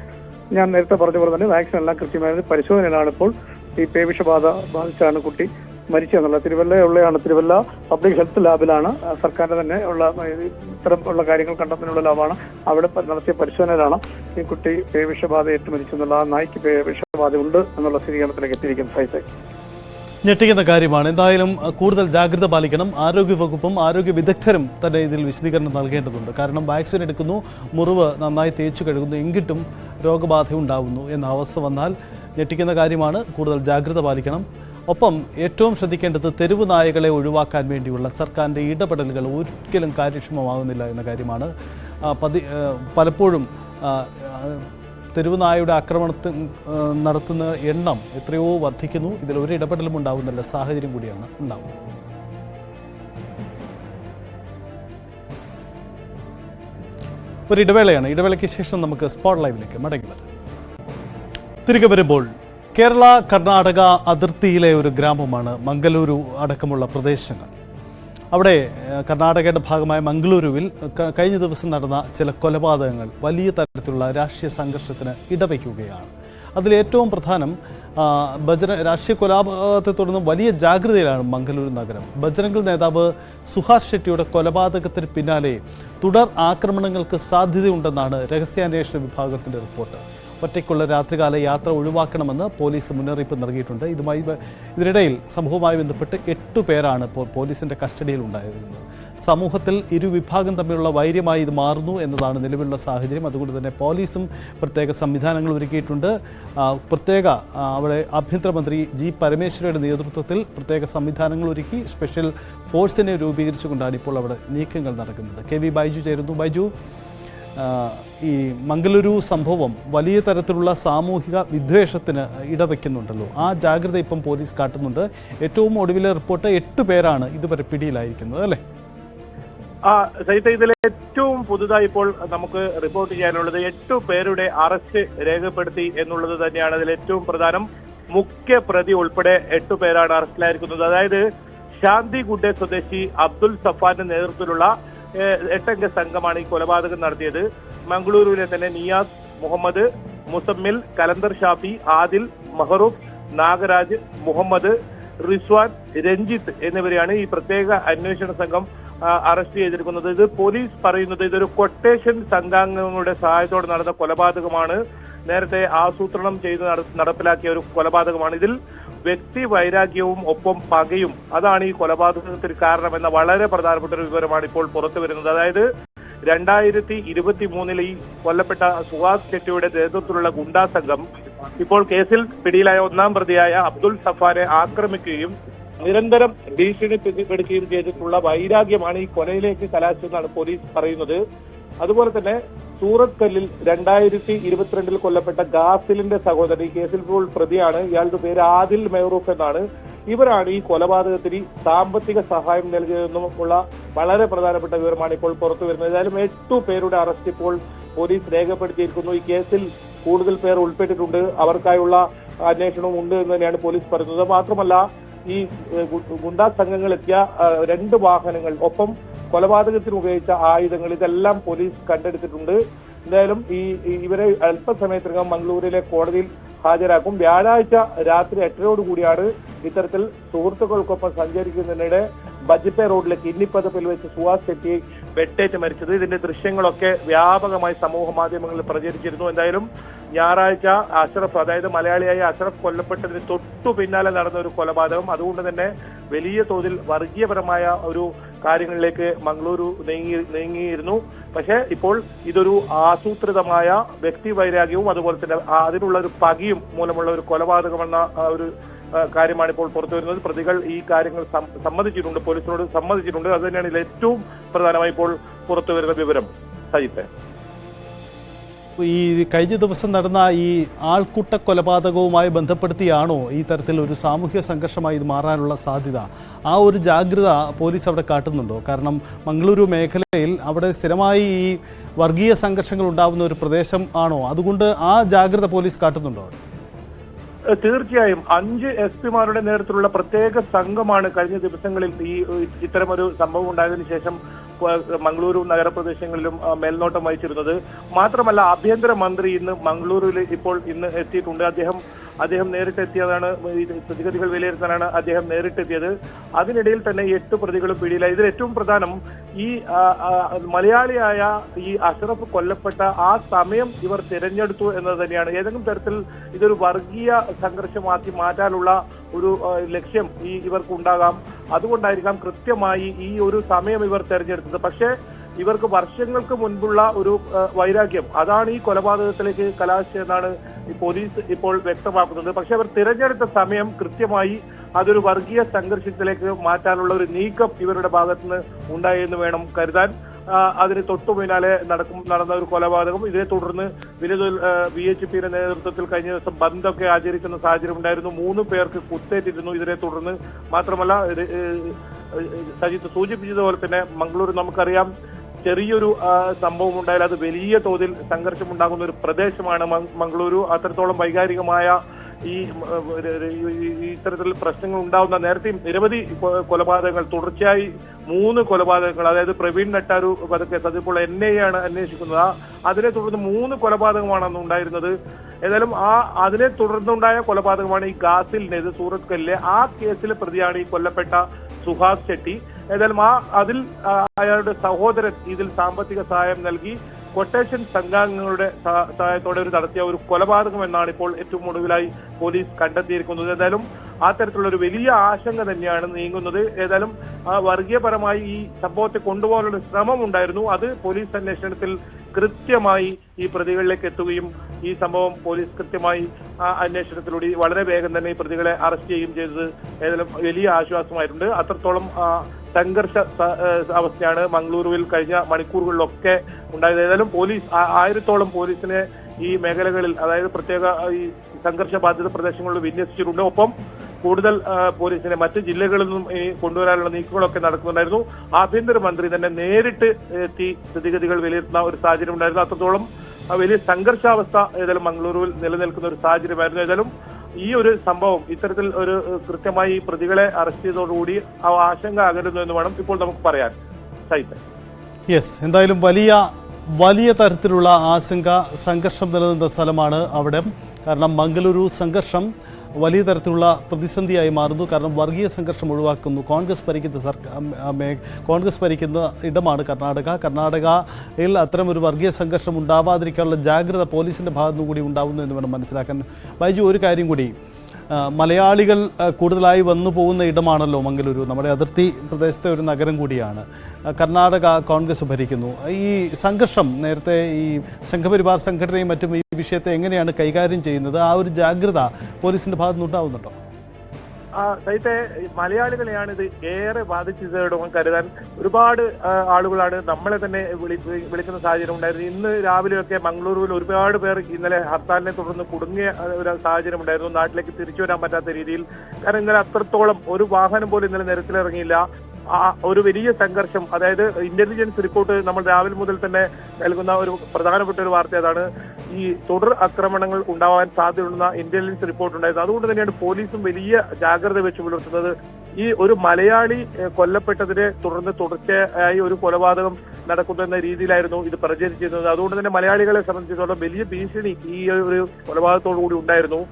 ഞാൻ നേരത്തെ പറഞ്ഞ പോലെ തന്നെ വാക്സിൻ എല്ലാം കൃത്യമായ പരിശോധനയിലാണ് ഇപ്പോൾ ഈ പേവിഷബാധ ബാധിച്ചാണ് കുട്ടി മരിച്ചെന്നുള്ള തിരുവല്ല പബ്ലിക് ഹെൽത്ത് ലാബിലാണ് സർക്കാരിന്റെ തന്നെ ഉള്ള ഇത്തരം ഉള്ള കാര്യങ്ങൾ കണ്ടെത്താനുള്ള ലാബാണ്. അവിടെ നടത്തിയ പരിശോധനയിലാണ് ഈ കുട്ടി പേവിഷബാധ ഏറ്റു മരിച്ചെന്നുള്ള നായ്ക്ക് പേവിഷബാധ ഉണ്ട് എന്നുള്ള സ്ഥിരീകരണത്തിലേക്ക് എത്തിയിരിക്കുന്നത്. സൈസൈ ഞെട്ടിക്കുന്ന കാര്യമാണ്. എന്തായാലും കൂടുതൽ ജാഗ്രത പാലിക്കണം. ആരോഗ്യവകുപ്പും ആരോഗ്യ വിദഗ്ധരും തന്നെ ഇതിൽ വിശദീകരണം നൽകേണ്ടതുണ്ട്. കാരണം വാക്സിൻ എടുക്കുന്നു, മുറിവ് നന്നായി തേച്ചു കഴുകുന്നു, എങ്കിലും രോഗബാധ ഉണ്ടാവുന്നു എന്ന അവസ്ഥ വന്നാൽ ഞെട്ടിക്കുന്ന കാര്യമാണ്. കൂടുതൽ ജാഗ്രത പാലിക്കണം. ഒപ്പം ഏറ്റവും ശ്രദ്ധിക്കേണ്ടത് തെരുവ് നായകളെ ഒഴിവാക്കാൻ വേണ്ടിയുള്ള സർക്കാരിൻ്റെ ഇടപെടലുകൾ ഒരിക്കലും കാര്യക്ഷമമാകുന്നില്ല എന്ന കാര്യമാണ്. പലപ്പോഴും തെരുവ് നായയുടെ ആക്രമണത്തിൽ നടത്തുന്ന എണ്ണം എത്രയോ വർദ്ധിക്കുന്നു. ഇതിൽ ഒരു ഇടപെടലും ഉണ്ടാകുന്നില്ല. സാഹചര്യം കൂടിയാണ് ഉണ്ടാകുന്നത്. ഒരു ഇടവേളയാണ്. ഇടവേളയ്ക്ക് ശേഷം നമുക്ക് സ്പോട്ട് ലൈവിലേക്ക് മടങ്ങി വരാം. തിരികെ വരുമ്പോൾ കേരള കർണാടക അതിർത്തിയിലെ ഒരു ഗ്രാമമാണ് മംഗളൂരു അടക്കമുള്ള പ്രദേശങ്ങൾ. അവിടെ കർണാടകയുടെ ഭാഗമായ മംഗളൂരുവിൽ കഴിഞ്ഞ ദിവസം നടന്ന ചില കൊലപാതകങ്ങൾ വലിയ തരത്തിലുള്ള രാഷ്ട്രീയ സംഘർഷത്തിന് ഇടവയ്ക്കുകയാണ്. അതിലേറ്റവും പ്രധാനം രാഷ്ട്രീയ കൊലപാതകത്തെ തുടർന്ന് വലിയ ജാഗ്രതയിലാണ് മംഗളൂരു നഗരം. ബജരംഗൾ നേതാവ് സുഹാസ് ഷെട്ടിയുടെ കൊലപാതകത്തിന് പിന്നാലെ തുടർ ആക്രമണങ്ങൾക്ക് സാധ്യതയുണ്ടെന്നാണ് രഹസ്യാന്വേഷണ വിഭാഗത്തിന്റെ റിപ്പോർട്ട്. ഒറ്റയ്ക്കുള്ള രാത്രികാല യാത്ര ഒഴിവാക്കണമെന്ന് പോലീസ് മുന്നറിയിപ്പ് നൽകിയിട്ടുണ്ട്. ഇതിനിടയിൽ സംഭവവുമായി ബന്ധപ്പെട്ട് 8 പേരാണ് ഇപ്പോൾ പോലീസിന്റെ കസ്റ്റഡിയിൽ ഉണ്ടായിരുന്നത്. സമൂഹത്തിൽ ഇരുവിഭാഗം തമ്മിലുള്ള വൈര്യമായി ഇത് മാറുന്നു എന്നതാണ് നിലവിലുള്ള സാഹചര്യം. അതുകൊണ്ട് തന്നെ പോലീസും പ്രത്യേക സംവിധാനങ്ങൾ ഒരുക്കിയിട്ടുണ്ട്. അവിടെ ആഭ്യന്തരമന്ത്രി ജി പരമേശ്വരയുടെ നേതൃത്വത്തിൽ പ്രത്യേക സംവിധാനങ്ങൾ ഒരുക്കി സ്പെഷ്യൽ ഫോഴ്സിനെ രൂപീകരിച്ചുകൊണ്ടാണ് ഇപ്പോൾ അവിടെ നീക്കങ്ങൾ നടക്കുന്നത്. കെ വി ബൈജു ചേരുന്നു. ബൈജു, ഈ മംഗളൂരു സംഭവം വലിയ തരത്തിലുള്ള സാമൂഹിക വിദ്വേഷത്തിന് ഇടവെക്കുന്നുണ്ടല്ലോ. ആ ജാഗ്രത ഇപ്പം പോലീസ് കാട്ടുന്നുണ്ട്. ഏറ്റവും ഒടുവിലെ റിപ്പോർട്ട് 8 പേരാണ് ഇതുവരെ പിടിയിലായിരിക്കുന്നത്, അല്ലേ? സഹിത ഇതിൽ ഏറ്റവും പുതുതായി ഇപ്പോൾ നമുക്ക് റിപ്പോർട്ട് ചെയ്യാനുള്ളത് 8 പേരുടെ അറസ്റ്റ് രേഖപ്പെടുത്തി എന്നുള്ളത് തന്നെയാണ് അതിൽ ഏറ്റവും പ്രധാനം. മുഖ്യ പ്രതി ഉൾപ്പെടെ 8 പേരാണ് അറസ്റ്റിലായിരിക്കുന്നത്. അതായത് ശാന്തിഗുഡെ സ്വദേശി അബ്ദുൽ സഫാന്റെ നേതൃത്വത്തിലുള്ള 8 സംഘമാണ് ഈ കൊലപാതകം നടത്തിയത്. മംഗളൂരുവിലെ തന്നെ നിയാസ്, മുഹമ്മദ്, മുസമ്മിൽ, കലന്തർ ഷാഫി, ആദിൽ, മഹറൂഫ്, നാഗരാജ്, മുഹമ്മദ്, റിസ്വാൻ, രഞ്ജിത്ത് എന്നിവരെയാണ് ഈ പ്രത്യേക അന്വേഷണ സംഘം അറസ്റ്റ് ചെയ്തിരിക്കുന്നത്. ഇത് പോലീസ് പറയുന്നത് ഇതൊരു കൊട്ടേഷൻ സംഘാംഗങ്ങളുടെ സഹായത്തോടെ നടന്ന കൊലപാതകമാണ്. നേരത്തെ ആസൂത്രണം ചെയ്ത് നടപ്പിലാക്കിയ ഒരു കൊലപാതകമാണ്. ഇതിൽ വ്യക്തി വൈരാഗ്യവും ഒപ്പം പകയും അതാണ് ഈ കൊലപാതകത്തിന് കാരണമെന്ന വളരെ പ്രധാനപ്പെട്ട ഒരു വിവരമാണ് ഇപ്പോൾ പുറത്തു വരുന്നത്. അതായത് 2023 ഈ കൊല്ലപ്പെട്ട സുഹാസ് ഷെട്ടിയുടെ നേതൃത്വത്തിലുള്ള ഗുണ്ടാ സംഘം ഇപ്പോൾ കേസിൽ പിടിയിലായ 1ാം പ്രതിയായ അബ്ദുൾ സഫാനെ ആക്രമിക്കുകയും നിരന്തരം ഭീഷണിപ്പെടുത്തുകയും ചെയ്തിട്ടുള്ള വൈരാഗ്യമാണ് ഈ കൊലയിലേക്ക് കലാശിച്ചെന്നാണ് പോലീസ് പറയുന്നത്. അതുപോലെ തന്നെ സൂറത്ത് കല്ലിൽ 2022 കൊല്ലപ്പെട്ട ഗാസിലിന്റെ സഹോദരൻ ഈ കേസിൽ ഇപ്പോൾ പ്രതിയാണ്. ഇയാളുടെ പേര് ആദിൽ മെഹറൂഫ് എന്നാണ്. ഇവരാണ് ഈ കൊലപാതകത്തിന് സാമ്പത്തിക സഹായം നൽകിയതെന്നുമുള്ള വളരെ പ്രധാനപ്പെട്ട വിവരമാണ് ഇപ്പോൾ പുറത്തു വരുന്നത്. ഏതായാലും 8 പേരുടെ അറസ്റ്റ് ഇപ്പോൾ പോലീസ് രേഖപ്പെടുത്തിയിരിക്കുന്നു. ഈ കേസിൽ കൂടുതൽ പേർ ഉൾപ്പെട്ടിട്ടുണ്ട്. അവർക്കായുള്ള അന്വേഷണവും ഉണ്ട് എന്ന് തന്നെയാണ് പോലീസ് പറയുന്നത്. മാത്രമല്ല ഈ ഗുണ്ടാ സംഘങ്ങൾ എത്തിയ 2 വാഹനങ്ങൾ ഒപ്പം കൊലപാതകത്തിന് ഉപയോഗിച്ച ആയുധങ്ങൾ ഇതെല്ലാം പോലീസ് കണ്ടെടുത്തിട്ടുണ്ട്. എന്തായാലും ഇവരെ അല്പസമയത്തിനകം മംഗളൂരിലെ കോടതിയിൽ ഹാജരാക്കും. വ്യാഴാഴ്ച രാത്രി 8:00 ഇത്തരത്തിൽ സുഹൃത്തുക്കൾക്കൊപ്പം സഞ്ചരിക്കുന്നതിനിടെ ബജ്പെ റോഡിലെ കിന്നിപ്പതപ്പിൽ വെച്ച് സുഹാസ് ഷെട്ടി വെട്ടേറ്റ് മരിച്ചത്. ഇതിന്റെ ദൃശ്യങ്ങളൊക്കെ വ്യാപകമായി സമൂഹ മാധ്യമങ്ങളിൽ പ്രചരിച്ചിരുന്നു. എന്തായാലും ഞായറാഴ്ച അഷ്റഫ്, അതായത് മലയാളിയായ അഷ്റഫ് കൊല്ലപ്പെട്ടതിന് തൊട്ടു പിന്നാലെ നടന്ന ഒരു കൊലപാതകം. അതുകൊണ്ട് തന്നെ വലിയ തോതിൽ വർഗീയപരമായ ഒരു കാര്യങ്ങളിലേക്ക് മംഗളൂരു നീങ്ങിയിരുന്നു. പക്ഷേ ഇപ്പോൾ ഇതൊരു ആസൂത്രിതമായ വ്യക്തി വൈരാഗ്യവും അതുപോലെ തന്നെ അതിനുള്ള ഒരു പകയും മൂലമുള്ള ഒരു കൊലപാതകമെന്ന ഒരു കാര്യമാണ് ഇപ്പോൾ പുറത്തു വരുന്നത്. പ്രതികൾ ഈ കാര്യങ്ങൾ സമ്മതിച്ചിട്ടുണ്ട്, പോലീസിനോട് സമ്മതിച്ചിട്ടുണ്ട്. അത് തന്നെയാണ് ഇതിൽ ഏറ്റവും പ്രധാനമായി ഇപ്പോൾ പുറത്തു വരുന്ന വിവരം. സജിത്തെ, ഈ കഴിഞ്ഞ ദിവസം നടന്ന ഈ ആൾക്കൂട്ട കൊലപാതകവുമായി ബന്ധപ്പെടുത്തിയാണോ ഈ തരത്തിൽ ഒരു സാമൂഹ്യ സംഘർഷമായി ഇത് മാറാനുള്ള സാധ്യത? ആ ഒരു ജാഗ്രത പോലീസ് അവിടെ കാട്ടുന്നുണ്ടോ? കാരണം മംഗളൂരു മേഖലയിൽ അവിടെ സ്ഥിരമായി ഈ വർഗീയ സംഘർഷങ്ങൾ ഉണ്ടാവുന്ന ഒരു പ്രദേശം ആണോ? അതുകൊണ്ട് ആ ജാഗ്രത പോലീസ് കാട്ടുന്നുണ്ടോ? തീർച്ചയായും 5 SP-മാരുടെ നേതൃത്വത്തിലുള്ള പ്രത്യേക സംഘമാണ് കഴിഞ്ഞ ദിവസങ്ങളിൽ ഇത്തരമൊരു സംഭവം ഉണ്ടായതിനു ശേഷം മംഗളൂരു നഗരപ്രദേശങ്ങളിലും മേൽനോട്ടം വഹിച്ചിരുന്നത്. മാത്രമല്ല ആഭ്യന്തരമന്ത്രി ഇന്ന് മംഗളൂരുവിൽ ഇന്ന് എത്തിയിട്ടുണ്ട്. അദ്ദേഹം നേരിട്ടെത്തിയതാണ്. സ്ഥിതിഗതികൾ വിലയിരുത്താനാണ് അദ്ദേഹം നേരിട്ടെത്തിയത്. അതിനിടയിൽ തന്നെ 8 പ്രതികളും പിടിയിലായി. ഇതിൽ ഏറ്റവും പ്രധാനം ഈ മലയാളിയായ ഈ അഷ്റഫ് കൊല്ലപ്പെട്ട ആ സമയം ഇവർ തിരഞ്ഞെടുത്തു എന്നത് തന്നെയാണ്. ഏതെങ്കിലും തരത്തിൽ ഇതൊരു വർഗീയ സംഘർഷമാക്കി മാറ്റാനുള്ള ഒരു ലക്ഷ്യം ഇവർക്ക് ഉണ്ടാകാം. അതുകൊണ്ടായിരിക്കാം കൃത്യമായി ഈ ഒരു സമയം ഇവർ തെരഞ്ഞെടുത്തത്. പക്ഷേ ഇവർക്ക് വർഷങ്ങൾക്ക് മുൻപുള്ള ഒരു വൈരാഗ്യം അതാണ് ഈ കൊലപാതകത്തിലേക്ക് കലാശിച്ചതെന്നാണ് പോലീസ് ഇപ്പോൾ വ്യക്തമാക്കുന്നത്. പക്ഷെ അവർ തിരഞ്ഞെടുത്ത സമയം കൃത്യമായി അതൊരു വർഗീയ സംഘർഷത്തിലേക്ക് മാറ്റാനുള്ള ഒരു നീക്കം ഇവരുടെ ഭാഗത്തുനിന്ന് ഉണ്ടായെന്ന് വേണം കരുതാൻ. അതിന് തൊട്ടു പിന്നാലെ നടന്ന ഒരു കൊലപാതകം. ഇതേ തുടർന്ന് VHPയുടെ നേതൃത്വത്തിൽ കഴിഞ്ഞ ദിവസം ബന്ദൊക്കെ ആചരിക്കുന്ന സാഹചര്യം ഉണ്ടായിരുന്നു. 3 പേർക്ക് കുത്തേറ്റിരുന്നു ഇതിനെ തുടർന്ന്. മാത്രമല്ല സജിത്ത് സൂചിപ്പിച്ചതുപോലെ തന്നെ മംഗളൂരു നമുക്കറിയാം ചെറിയൊരു സംഭവം ഉണ്ടായാൽ അത് വലിയ തോതിൽ സംഘർഷമുണ്ടാകുന്ന ഒരു പ്രദേശമാണ് മംഗളൂരു. അത്രത്തോളം വൈകാരികമായ ഈ ഇത്തരത്തിൽ പ്രശ്നങ്ങൾ ഉണ്ടാവുന്ന നേരത്തെയും നിരവധി കൊലപാതകങ്ങൾ, തുടർച്ചയായി 3 കൊലപാതകങ്ങൾ, അതായത് പ്രവീൺ നെട്ടാരു വധക്കേസ്, അതിപ്പോൾ NIA ആണ് അന്വേഷിക്കുന്നത്. അതിനെ തുടർന്ന് 3 കൊലപാതകമാണ് അന്ന് ഉണ്ടായിരുന്നത്. ഏതായാലും അതിനെ തുടർന്നുണ്ടായ കൊലപാതകമാണ് ഈ ഗാസിലിനേത്, സൂറത്ത് കല്ലിലെ. ആ കേസിലെ പ്രതിയാണ് ഈ കൊല്ലപ്പെട്ട സുഹാസ് ഷെട്ടി. ഏതായാലും അതിൽ അയാളുടെ സഹോദരൻ ഇതിൽ സാമ്പത്തിക സഹായം നൽകി കൊട്ടേഷൻ സംഘാംഗങ്ങളുടെ സഹായത്തോടെ നടത്തിയ ഒരു കൊലപാതകം എന്നാണ് ഇപ്പോൾ ഏറ്റവും ഒടുവിലായി പോലീസ് കണ്ടെത്തിയിരിക്കുന്നത്. ഏതായാലും ആ തരത്തിലുള്ള ഒരു വലിയ ആശങ്ക തന്നെയാണ് നീങ്ങുന്നത്. ഏതായാലും വർഗീയപരമായി ഈ സംഭവത്തെ കൊണ്ടുപോകാനുള്ള ശ്രമം ഉണ്ടായിരുന്നു. അത് പോലീസ് അന്വേഷണത്തിൽ കൃത്യമായി ഈ പ്രതികളിലേക്ക് എത്തുകയും ഈ സംഭവം പോലീസ് കൃത്യമായി അന്വേഷണത്തിലൂടെ വളരെ വേഗം തന്നെ ഈ പ്രതികളെ അറസ്റ്റ് ചെയ്യുകയും ചെയ്തത് ഏതായാലും വലിയ ആശ്വാസമായിട്ടുണ്ട്. അത്രത്തോളം സംഘർഷ അവസ്ഥയാണ് മംഗളൂരുവിൽ കഴിഞ്ഞ മണിക്കൂറുകളിലൊക്കെ ഉണ്ടായത്. ഏതായാലും പോലീസ് 1000-ഓളം പോലീസിനെ ഈ മേഖലകളിൽ, അതായത് പ്രത്യേക ഈ സംഘർഷ ബാധിത പ്രദേശങ്ങളിൽ വിന്യസിച്ചിട്ടുണ്ട്. ഒപ്പം കൂടുതൽ പോലീസിനെ മറ്റ് ജില്ലകളിൽ നിന്നും കൊണ്ടുവരാനുള്ള നീക്കങ്ങളൊക്കെ നടക്കുന്നുണ്ടായിരുന്നു. ആഭ്യന്തരമന്ത്രി തന്നെ നേരിട്ട് എത്തി സ്ഥിതിഗതികൾ വിലയിരുത്തുന്ന ഒരു സാഹചര്യം ഉണ്ടായിരുന്നു. അത്രത്തോളം വലിയ സംഘർഷാവസ്ഥ ഏതായാലും മംഗളൂരുവിൽ നിലനിൽക്കുന്ന ഒരു സാഹചര്യമായിരുന്നു. ഏതായാലും ഈ ഒരു സംഭവം ഇത്തരത്തിൽ ഒരു കൃത്യമായി പ്രതികളെ അറസ്റ്റ് ചെയ്തതോടുകൂടി ആ ആശങ്ക അകലുന്നു എന്ന് വേണം ഇപ്പോൾ നമുക്ക് പറയാൻ. യെസ്, എന്തായാലും വലിയ തരത്തിലുള്ള ആശങ്ക, സംഘർഷം നിലനിന്ന സ്ഥലമാണ് അവിടെ. കാരണം മംഗളൂരു സംഘർഷം വലിയ തരത്തിലുള്ള പ്രതിസന്ധിയായി മാറുന്നു. കാരണം വർഗീയ സംഘർഷം ഒഴിവാക്കുന്നു. കോൺഗ്രസ് ഭരിക്കുന്ന ഇടമാണ് കർണാടകയിൽ അത്തരമൊരു വർഗീയ സംഘർഷം ഉണ്ടാവാതിരിക്കാനുള്ള ജാഗ്രത പോലീസിൻ്റെ ഭാഗത്തു കൂടി ഉണ്ടാവുന്നു എന്ന് വേണം മനസ്സിലാക്കാൻ. ബൈജു, ഒരു കാര്യം കൂടി, മലയാളികൾ കൂടുതലായി വന്നു പോകുന്ന ഇടമാണല്ലോ മംഗളൂരു. നമ്മുടെ അതിർത്തി പ്രദേശത്തെ ഒരു നഗരം കൂടിയാണ്. കർണാടക കോൺഗ്രസ് ഭരിക്കുന്നു. ഈ സംഘർഷം, നേരത്തെ ഈ സംഘപരിവാർ സംഘടനയും മറ്റും ഈ വിഷയത്തെ എങ്ങനെയാണ് കൈകാര്യം ചെയ്യുന്നത്? ആ ഒരു ജാഗ്രത പോലീസിന്റെ ഭാഗത്തുനിന്ന് ഉണ്ടാവുന്നുണ്ടോ? സൈത്തെ, മലയാളികളെയാണ് ഇത് ഏറെ ബാധിച്ചതെന്ന് കരുതാൻ ഒരുപാട് ആളുകളാണ് നമ്മളെ തന്നെ വിളിക്കുന്ന സാഹചര്യം ഉണ്ടായിരുന്നു. ഇന്ന് രാവിലെയൊക്കെ മംഗളൂരുവിൽ ഒരുപാട് പേർ ഇന്നലെ ഹർത്താലിനെ തുടർന്ന് കുടുങ്ങിയ ഒരു സാഹചര്യം ഉണ്ടായിരുന്നു. നാട്ടിലേക്ക് തിരിച്ചു വരാൻ പറ്റാത്ത രീതിയിൽ. കാരണം ഇന്നലെ അത്രത്തോളം ഒരു വാഹനം പോലും ഇന്നലെ നിരത്തിലിറങ്ങിയില്ല. ഒരു വലിയ സംഘർഷം, അതായത് ഇന്റലിജൻസ് റിപ്പോർട്ട് നമ്മൾ രാവിലെ മുതൽ തന്നെ നൽകുന്ന ഒരു പ്രധാനപ്പെട്ട ഒരു വാർത്ത അതാണ്. ഈ തുടർ ആക്രമണങ്ങൾ ഉണ്ടാവാൻ സാധ്യതയുള്ള ഇന്റലിജൻസ് റിപ്പോർട്ട് ഉണ്ടായിരുന്നു. അതുകൊണ്ട് തന്നെയാണ് പോലീസും വലിയ ജാഗ്രത വെച്ച് പുലർത്തുന്നത്. ഈ ഒരു മലയാളി കൊല്ലപ്പെട്ടതിനെ തുടർന്ന് തുടർച്ചയായി ഒരു കൊലപാതകം നടക്കുന്ന രീതിയിലായിരുന്നു ഇത് പ്രചരിച്ചിരുന്നത്. അതുകൊണ്ട് തന്നെ മലയാളികളെ സംബന്ധിച്ചിടത്തോളം വലിയ ഭീഷണി ഈ ഒരു കൊലപാതകത്തോടു കൂടി ഉണ്ടായിരുന്നു.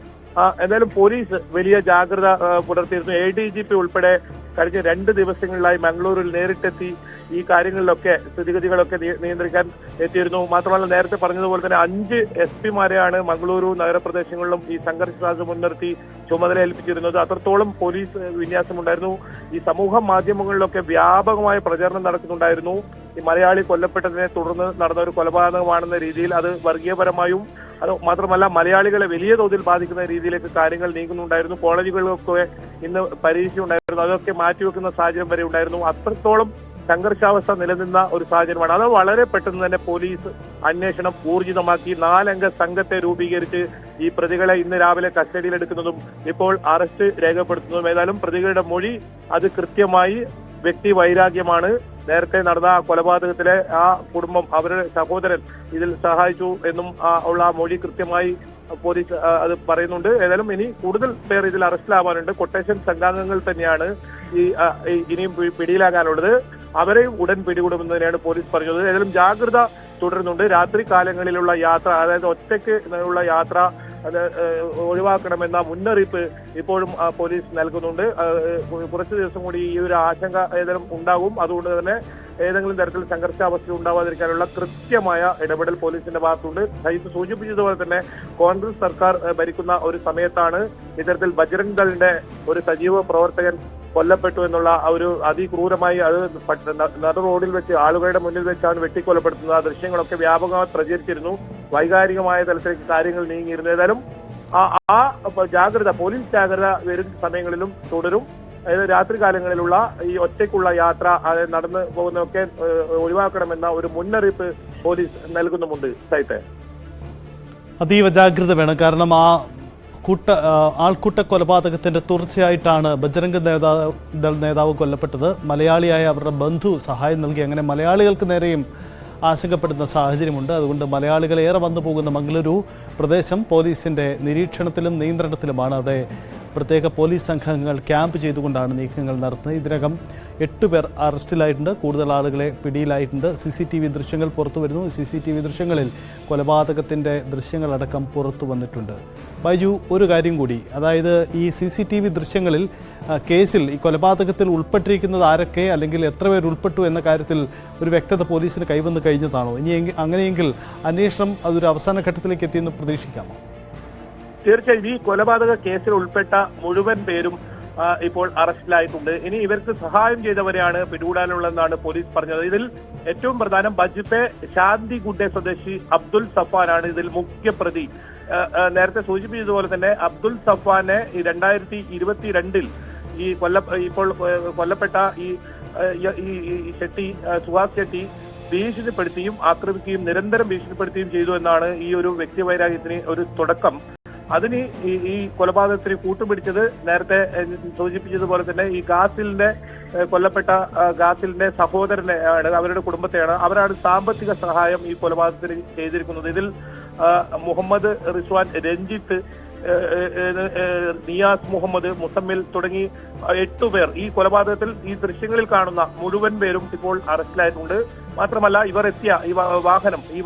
എന്തായാലും പോലീസ് വലിയ ജാഗ്രത പുലർത്തിയിരുന്നു. ADGP ഉൾപ്പെടെ കഴിഞ്ഞ 2 ദിവസങ്ങളിലായി മംഗളൂരിൽ നേരിട്ടെത്തി ഈ കാര്യങ്ങളിലൊക്കെ സ്ഥിതിഗതികളൊക്കെ നിയന്ത്രിക്കാൻ എത്തിയിരുന്നു. മാത്രമല്ല, നേരത്തെ പറഞ്ഞതുപോലെ തന്നെ 5 SP-മാരെയാണ് മംഗളൂരു നഗരപ്രദേശങ്ങളിലും ഈ സംഘർഷ സാധ്യത മുൻനിർത്തി ചുമതല ഏൽപ്പിച്ചിരുന്നത്. അത്രത്തോളം പോലീസ് വിന്യാസമുണ്ടായിരുന്നു. ഈ സമൂഹ മാധ്യമങ്ങളിലൊക്കെ വ്യാപകമായ പ്രചരണം നടക്കുന്നുണ്ടായിരുന്നു. ഈ മലയാളി കൊല്ലപ്പെട്ടതിനെ തുടർന്ന് നടന്ന ഒരു കൊലപാതകമാണെന്ന രീതിയിൽ. അത് വർഗീയപരമായും അത് മാത്രമല്ല മലയാളികളെ വലിയ തോതിൽ ബാധിക്കുന്ന രീതിയിലേക്ക് കാര്യങ്ങൾ നീങ്ങുന്നുണ്ടായിരുന്നു. കോളേജുകളിലൊക്കെ ഇന്ന് പരീക്ഷ ഉണ്ടായിരുന്നു. അതൊക്കെ മാറ്റിവെക്കുന്ന സാഹചര്യം വരെ ഉണ്ടായിരുന്നു. അത്രത്തോളം സംഘർഷാവസ്ഥ നിലനിന്ന ഒരു സാഹചര്യമാണ്. അത് വളരെ പെട്ടെന്ന് തന്നെ പോലീസ് അന്വേഷണം ഊർജിതമാക്കി 4 അംഗ സംഘത്തെ രൂപീകരിച്ച് ഈ പ്രതികളെ ഇന്ന് രാവിലെ കസ്റ്റഡിയിലെടുക്കുന്നതും ഇപ്പോൾ അറസ്റ്റ് രേഖപ്പെടുത്തുന്നതും. ഏതായാലും പ്രതികളുടെ മൊഴി അത് കൃത്യമായി വ്യക്തി വൈരാഗ്യമാണ്. നേരത്തെ നടന്ന കൊലപാതകത്തിലെ ആ കുടുംബം, അവരുടെ സഹോദരൻ ഇതിൽ സഹായിച്ചു എന്നും ഉള്ള ആ മൊഴി കൃത്യമായി പോലീസ് അത് പറയുന്നുണ്ട്. ഏതായാലും ഇനി കൂടുതൽ പേർ ഇതിൽ അറസ്റ്റിലാവാനുണ്ട്. കൊട്ടേഷൻ സംഘാംഗങ്ങൾ തന്നെയാണ് ഇനിയും പിടിയിലാകാനുള്ളത്. അവരെ ഉടൻ പിടികൂടുമെന്ന് തന്നെയാണ് പോലീസ് പറഞ്ഞത്. ഏതായാലും ജാഗ്രത തുടരുന്നുണ്ട്. രാത്രി കാലങ്ങളിലുള്ള യാത്ര, അതായത് ഒറ്റയ്ക്ക് ഉള്ള യാത്ര അത് ഒഴിവാക്കണമെന്ന മുന്നറിയിപ്പ് ഇപ്പോഴും പോലീസ് നൽകുന്നുണ്ട്. കുറച്ച് ദിവസം കൂടി ഈ ഒരു ആശങ്ക ഏതെങ്കിലും ഉണ്ടാകും. അതുകൊണ്ട് തന്നെ ഏതെങ്കിലും തരത്തിൽ സംഘർഷാവസ്ഥ ഉണ്ടാവാതിരിക്കാനുള്ള കൃത്യമായ ഇടപെടൽ പോലീസിന്റെ ഭാഗത്തുണ്ട്. സൈത്ത് സൂചിപ്പിച്ചതുപോലെ തന്നെ കോൺഗ്രസ് സർക്കാർ ഭരിക്കുന്ന ഒരു സമയത്താണ് ഇത്തരത്തിൽ ബജ്രംഗ് ദളിന്റെ ഒരു സജീവ പ്രവർത്തകൻ കൊല്ലപ്പെട്ടു എന്നുള്ള ഒരു അതിക്രൂരമായി അത് നട റോഡിൽ വെച്ച് ആളുകളുടെ മുന്നിൽ വെച്ചാണ് വെട്ടിക്കൊലപ്പെടുത്തുന്നത്. ആ ദൃശ്യങ്ങളൊക്കെ വ്യാപകമായി പ്രചരിച്ചിരുന്നു. വൈകാരികമായ തലത്തിലേക്ക് കാര്യങ്ങൾ നീങ്ങിയിരുന്നു. ഏതായാലും ആ ജാഗ്രത, പോലീസ് ജാഗ്രത വരും സമയങ്ങളിലും തുടരും. അതായത് രാത്രി കാലങ്ങളിലുള്ള ഈ ഒറ്റയ്ക്കുള്ള യാത്ര, നടന്നു പോകുന്നതൊക്കെ ഒഴിവാക്കണമെന്ന ഒരു മുന്നറിയിപ്പ് പോലീസ് നൽകുന്നുമുണ്ട്. സൈത്തെ, അതീവ ജാഗ്രത വേണം. കാരണം ആ ആൾക്കൂട്ട കൊലപാതകത്തിന്റെ തുടർച്ചയായിട്ടാണ് ബജ്രംഗ് ദൾ നേതാവ് കൊല്ലപ്പെട്ടത്. മലയാളിയായ അവരുടെ ബന്ധു സഹായം നൽകി. അങ്ങനെ മലയാളികൾക്ക് നേരെയും ആശങ്കപ്പെടുന്ന സാഹചര്യമുണ്ട്. അതുകൊണ്ട് മലയാളികൾ ഏറെ വന്നു പോകുന്ന മംഗളൂരു പ്രദേശം പോലീസിന്റെ നിരീക്ഷണത്തിലും നിയന്ത്രണത്തിലുമാണ്. അവിടെ പ്രത്യേക പോലീസ് സംഘങ്ങൾ ക്യാമ്പ് ചെയ്തുകൊണ്ടാണ് നീക്കങ്ങൾ നടത്തുന്നത്. ഇതിനകം 8 പേർ അറസ്റ്റിലായിട്ടുണ്ട്. കൂടുതൽ ആളുകളെ പിടിയിലായിട്ടുണ്ട്. CCTV ദൃശ്യങ്ങൾ പുറത്തു വരുന്നു. CCTV ദൃശ്യങ്ങളിൽ കൊലപാതകത്തിൻ്റെ ദൃശ്യങ്ങളടക്കം പുറത്തു വന്നിട്ടുണ്ട്. ബൈജു, ഒരു കാര്യം കൂടി, അതായത് ഈ CCTV ദൃശ്യങ്ങളിൽ കേസിൽ ഈ കൊലപാതകത്തിൽ ഉൾപ്പെട്ടിരിക്കുന്നത് ആരൊക്കെ, അല്ലെങ്കിൽ എത്ര പേർ ഉൾപ്പെട്ടു എന്ന കാര്യത്തിൽ ഒരു വ്യക്തത പോലീസിന് കൈവന്ന് കഴിഞ്ഞതാണോ? അങ്ങനെയെങ്കിൽ അന്വേഷണം അതൊരു അവസാന ഘട്ടത്തിലേക്ക് എത്തിയെന്ന് പ്രതീക്ഷിക്കാമോ? തീർച്ചയായും ഈ കൊലപാതക കേസിൽ ഉൾപ്പെട്ട മുഴുവൻ പേരും ഇപ്പോൾ അറസ്റ്റിലായിട്ടുണ്ട്. ഇനി ഇവർക്ക് സഹായം ചെയ്തവരെയാണ് പിടികൂടാനുള്ളതെന്നാണ് പോലീസ് പറഞ്ഞത്. ഇതിൽ ഏറ്റവും പ്രധാനം ബജ്പെ ശാന്തിഗുഡെ സ്വദേശി അബ്ദുൽ സഫാനാണ് ഇതിൽ മുഖ്യ പ്രതി. നേരത്തെ സൂചിപ്പിച്ചതുപോലെ തന്നെ അബ്ദുൽ സഫാനെ 2022 ഇപ്പോൾ കൊല്ലപ്പെട്ട ഈ ഷെട്ടി, സുഹാസ് ഷെട്ടി ഭീഷണിപ്പെടുത്തിയും ആക്രമിക്കുകയും നിരന്തരം ഭീഷണിപ്പെടുത്തുകയും ചെയ്തു എന്നാണ് ഈ ഒരു വ്യക്തിവൈരാഗ്യത്തിന് ഒരു തുടക്കം. അതിന് ഈ കൊലപാതകത്തിന് കൂട്ടുപിടിച്ചത് നേരത്തെ സൂചിപ്പിച്ചതുപോലെ തന്നെ ഈ കൊല്ലപ്പെട്ട ഗാസിലിന്റെ സഹോദരനെ ആണ്, അവരുടെ കുടുംബത്തെയാണ്. അവരാണ് സാമ്പത്തിക സഹായം ഈ കൊലപാതകത്തിന് ചെയ്തിരിക്കുന്നത്. ഇതിൽ മുഹമ്മദ് റിസ്വാൻ, രഞ്ജിത്ത്, നിയാസ് മുഹമ്മദ്, മുസമ്മിൽ തുടങ്ങി 8 പേർ ഈ കൊലപാതകത്തിൽ ഈ ദൃശ്യങ്ങളിൽ കാണുന്ന മുഴുവൻ പേരും ഇപ്പോൾ അറസ്റ്റിലായിട്ടുണ്ട്. മാത്രമല്ല ഇവർ എത്തിയ ഈ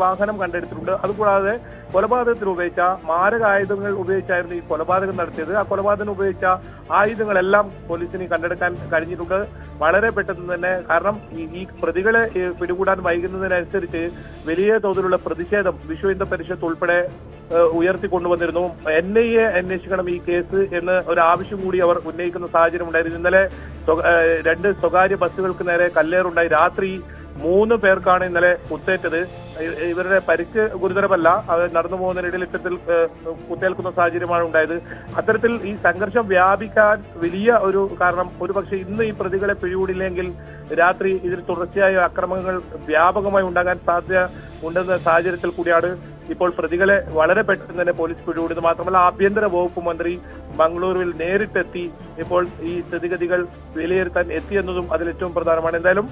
വാഹനം കണ്ടെടുത്തിട്ടുണ്ട്. അതുകൂടാതെ കൊലപാതകത്തിന് ഉപയോഗിച്ച മാരകായുധങ്ങൾ ഉപയോഗിച്ചായിരുന്നു ഈ കൊലപാതകം നടത്തിയത്. ആ കൊലപാതകം ഉപയോഗിച്ച ആയുധങ്ങളെല്ലാം പോലീസിന് കണ്ടെടുക്കാൻ കഴിഞ്ഞിട്ടുണ്ട് വളരെ പെട്ടെന്ന് തന്നെ. കാരണം ഈ പ്രതികളെ പിടികൂടാൻ വൈകുന്നതിനനുസരിച്ച് വലിയ തോതിലുള്ള പ്രതിഷേധം വിശ്വ ഹിന്ദു പരിഷത്ത് ഉൾപ്പെടെ ഉയർത്തിക്കൊണ്ടുവന്നിരുന്നു. NIA അന്വേഷിക്കണം ഈ കേസ് എന്ന് ഒരു ആവശ്യം കൂടി അവർ ഉന്നയിക്കുന്ന സാഹചര്യം ഉണ്ടായിരുന്നു. ഇന്നലെ 2 സ്വകാര്യ ബസ്സുകൾക്ക് നേരെ കല്ലേറുണ്ടായി. രാത്രി 3 പേർക്കാണ് ഇന്നലെ കുത്തേറ്റത്. ഇവരുടെ പരിക്ക് ഗുരുതരമല്ല. അത് നടന്നു പോകുന്നതിനിടയിൽ ഇത്തരത്തിൽ കുത്തേൽക്കുന്ന സാഹചര്യമാണ് ഉണ്ടായത്. അത്തരത്തിൽ ഈ സംഘർഷം വ്യാപിക്കാൻ വലിയ ഒരു കാരണം, ഒരുപക്ഷെ ഇന്ന് ഈ പ്രതികളെ പിടികൂടില്ലെങ്കിൽ രാത്രി ഇതിൽ തുടർച്ചയായ അക്രമങ്ങൾ വ്യാപകമായി ഉണ്ടാകാൻ സാധ്യത ഉണ്ടെന്ന സാഹചര്യത്തിൽ കൂടിയാണ് ഇപ്പോൾ പ്രതികളെ വളരെ പെട്ടെന്ന് തന്നെ പോലീസ് പിടികൂടുന്നത്. മാത്രമല്ല ആഭ്യന്തര വകുപ്പ് മന്ത്രി മംഗളൂരുവിൽ നേരിട്ടെത്തി ഇപ്പോൾ ഈ സ്ഥിതിഗതികൾ വിലയിരുത്താൻ എത്തിയെന്നതും അതിൽ ഏറ്റവും പ്രധാനമാണ്. എന്തായാലും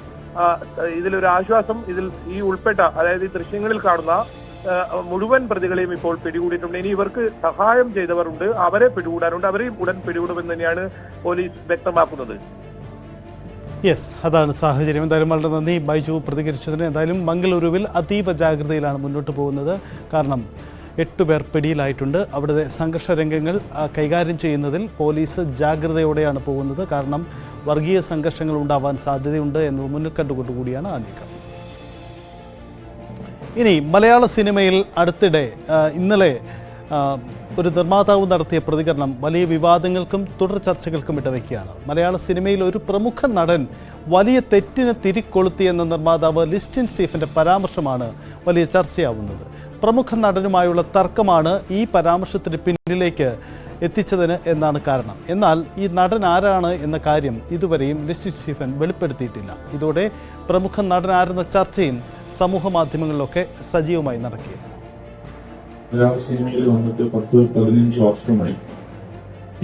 ഇതിലൊരു ആശ്വാസം, ഇതിൽ ഈ ഉൾപ്പെട്ട, അതായത് ഈ ദൃശ്യങ്ങളിൽ കാണുന്ന മുഴുവൻ പ്രതികളെയും ഇപ്പോൾ പിടികൂടിയിട്ടുണ്ട്. ഇനി ഇവർക്ക് സഹായം ചെയ്തവരുണ്ട്, അവരെ പിടികൂടാനുണ്ട്. അവരെയും ഉടൻ പിടികൂടുമെന്ന് തന്നെയാണ് പോലീസ് വ്യക്തമാക്കുന്നത്. യെസ്, അതാണ് സാഹചര്യം. എന്തായാലും വളരെ നന്ദി ബൈജു പ്രതികരിച്ചതിന്. എന്തായാലും മംഗളൂരുവിൽ അതീവ ജാഗ്രതയിലാണ് മുന്നോട്ട് പോകുന്നത്. കാരണം 8 പേർ പിടിയിലായിട്ടുണ്ട്. അവിടുത്തെ സംഘർഷ രംഗങ്ങൾ കൈകാര്യം ചെയ്യുന്നതിൽ പോലീസ് ജാഗ്രതയോടെയാണ് പോകുന്നത്. കാരണം വർഗീയ സംഘർഷങ്ങൾ ഉണ്ടാവാൻ സാധ്യതയുണ്ട് എന്ന് മുന്നിൽ കണ്ടുകൊണ്ടുകൂടിയാണ് ആ നീക്കം. ഇനി മലയാള സിനിമയിൽ അടുത്തിടെ ഇന്നലെ ഒരു നിർമ്മാതാവ് നടത്തിയ പ്രതികരണം വലിയ വിവാദങ്ങൾക്കും തുടർ ചർച്ചകൾക്കും ഇടവയ്ക്കുകയാണ്. മലയാള സിനിമയിൽ ഒരു പ്രമുഖ നടൻ വലിയ തെറ്റിന് തിരിക്കൊളുത്തിയെന്ന നിർമ്മാതാവ് ലിസ്റ്റിൻ സ്റ്റീഫന്റെ പരാമർശമാണ് വലിയ ചർച്ചയാവുന്നത്. പ്രമുഖ നടനുമായുള്ള തർക്കമാണ് ഈ പരാമർശത്തിന് പിന്നിലേക്ക് എത്തിച്ചതിന് എന്നാണ് കാരണം. എന്നാൽ ഈ നടൻ ആരാണ് എന്ന കാര്യം ഇതുവരെയും ലിസ്റ്റിൻ സ്റ്റീഫൻ വെളിപ്പെടുത്തിയിട്ടില്ല. ഇതോടെ പ്രമുഖ നടൻ ആരെന്ന ചർച്ചയും സമൂഹ മാധ്യമങ്ങളിലൊക്കെ സജീവമായി നടക്കുകയാണ്. മലയാള സിനിമയിൽ വന്നിട്ട് 10-15 വർഷമായി.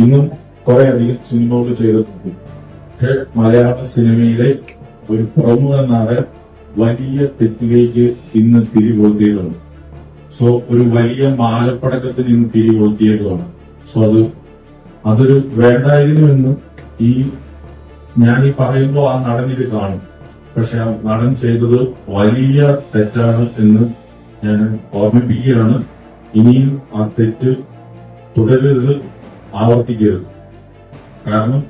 ഇന്നും കുറെ അധികം സിനിമകൾ ചെയ്തിട്ടുണ്ട്. പക്ഷെ മലയാള സിനിമയിലെ ഒരു പ്രമുഖ നടൻ വലിയ തെറ്റിലേക്ക് ഇന്ന് തിരികൊളുത്തിയതാണ്. സോ ഒരു വലിയ മാലപ്പടക്കത്തിന് ഇന്ന് തിരികൊളുത്തിയതാണ്. സോ അതൊരു വേണ്ടായിരുന്നുവെന്ന് ഞാൻ പറയുമ്പോൾ ആ നടൻ ഇത് കാണും. പക്ഷെ ആ നടൻ ചെയ്തത് വലിയ തെറ്റാണ് എന്ന് ഞാൻ ഓർമ്മിപ്പിക്കുകയാണ്. ഇനിയും ആ തെറ്റ് തുടരരുത്, ആവർത്തിക്കരുത്. കാരണം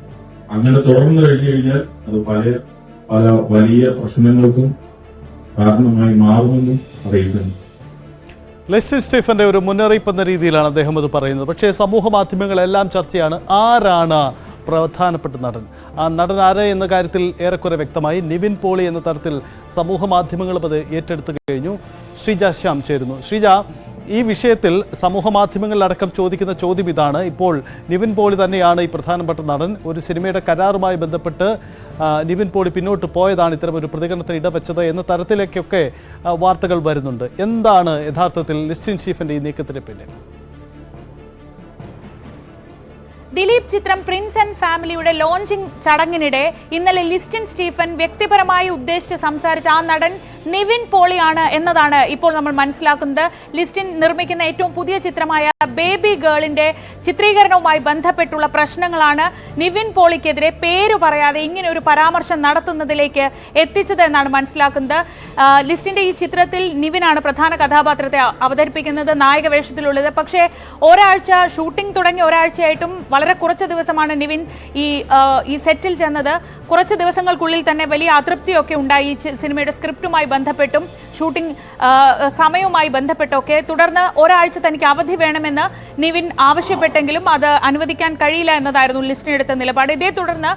അങ്ങനെ തുടർന്നു കഴിഞ്ഞു കഴിഞ്ഞാൽ അത് പല വലിയ പ്രശ്നങ്ങൾക്കും കാരണമായി മാറുമെന്നും അറിയിക്കുന്നു. ലെസ്ലി സ്റ്റീഫന്റെ ഒരു മുന്നറിയിപ്പ് എന്ന രീതിയിലാണ് അദ്ദേഹം അത് പറയുന്നത്. പക്ഷേ സമൂഹ മാധ്യമങ്ങളെല്ലാം ചർച്ചയാണ് ആരാണ് പ്രധാനപ്പെട്ട നടൻ. ആ നടൻ ആര് എന്ന കാര്യത്തിൽ ഏറെക്കുറെ വ്യക്തമായി. നിവിൻ പോളി എന്ന തരത്തിൽ സമൂഹ മാധ്യമങ്ങളും അത് ഏറ്റെടുത്തു കഴിഞ്ഞു. ശ്രീജ ശ്യാം ചേരുന്നു. ശ്രീജ, ഈ വിഷയത്തിൽ സമൂഹ മാധ്യമങ്ങളിലടക്കം ചോദിക്കുന്ന ചോദ്യം ഇതാണ്. ഇപ്പോൾ നിവിൻ പോളി തന്നെയാണ് ഈ പ്രധാനപ്പെട്ട നടൻ. ഒരു സിനിമയുടെ കരാറുമായി ബന്ധപ്പെട്ട് നിവിൻ പോളി പിന്നോട്ട് പോയതാണ് ഇത്തരം ഒരു പ്രതികരണത്തിന് ഇടവെച്ചത് എന്ന തരത്തിലേക്കൊക്കെ വാർത്തകൾ വരുന്നുണ്ട്. എന്താണ് യഥാർത്ഥത്തിൽ ലിസ്റ്റിൻ സ്റ്റീഫന്റെ ഈ നീക്കത്തിന് പിന്നിൽ? ദിലീപ് ചിത്രം പ്രിൻസ് ആൻഡ് ഫാമിലിയുടെ ലോഞ്ചിങ് ചടങ്ങിനിടെ ഇന്നലെ ലിസ്റ്റിൻ സ്റ്റീഫൻ വ്യക്തിപരമായി ഉദ്ദേശിച്ച് സംസാരിച്ച ആ നടൻ നിവിൻ പോളിയാണ് എന്നതാണ് ഇപ്പോൾ നമ്മൾ മനസ്സിലാക്കുന്നത്. ലിസ്റ്റിൻ നിർമ്മിക്കുന്ന ഏറ്റവും പുതിയ ചിത്രമായ ബേബി ഗേളിന്റെ ചിത്രീകരണവുമായി ബന്ധപ്പെട്ടുള്ള പ്രശ്നങ്ങളാണ് നിവിൻ പോളിക്കെതിരെ പേരു പറയാതെ ഇങ്ങനെ ഒരു പരാമർശം നടത്തുന്നതിലേക്ക് എത്തിച്ചത് എന്നാണ് മനസ്സിലാക്കുന്നത്. ലിസ്റ്റിന്റെ ഈ ചിത്രത്തിൽ നിവിനാണ് പ്രധാന കഥാപാത്രത്തെ അവതരിപ്പിക്കുന്നത്, നായക വേഷത്തിലുള്ളത്. പക്ഷേ ഒരാഴ്ച ഷൂട്ടിംഗ് തുടങ്ങി ഒരാഴ്ചയായിട്ടും വളരെ കുറച്ച് ദിവസമാണ് നിവിൻ ഈ സെറ്റിൽ ചെന്നത്. കുറച്ച് ദിവസങ്ങൾക്കുള്ളിൽ തന്നെ വലിയ അതൃപ്തിയൊക്കെ ഉണ്ടായി ഈ സിനിമയുടെ സ്ക്രിപ്റ്റുമായി ബന്ധപ്പെട്ടും ഷൂട്ടിംഗ് സമയവുമായി ബന്ധപ്പെട്ടൊക്കെ. തുടർന്ന് ഒരാഴ്ച തനിക്ക് അവധി വേണമെന്ന് നിവിൻ ആവശ്യപ്പെട്ടെങ്കിലും അത് അനുവദിക്കാൻ കഴിയില്ല എന്നതായിരുന്നു ലിസ്റ്റിൻ എടുത്ത നിലപാട്. ഇതേ തുടർന്ന്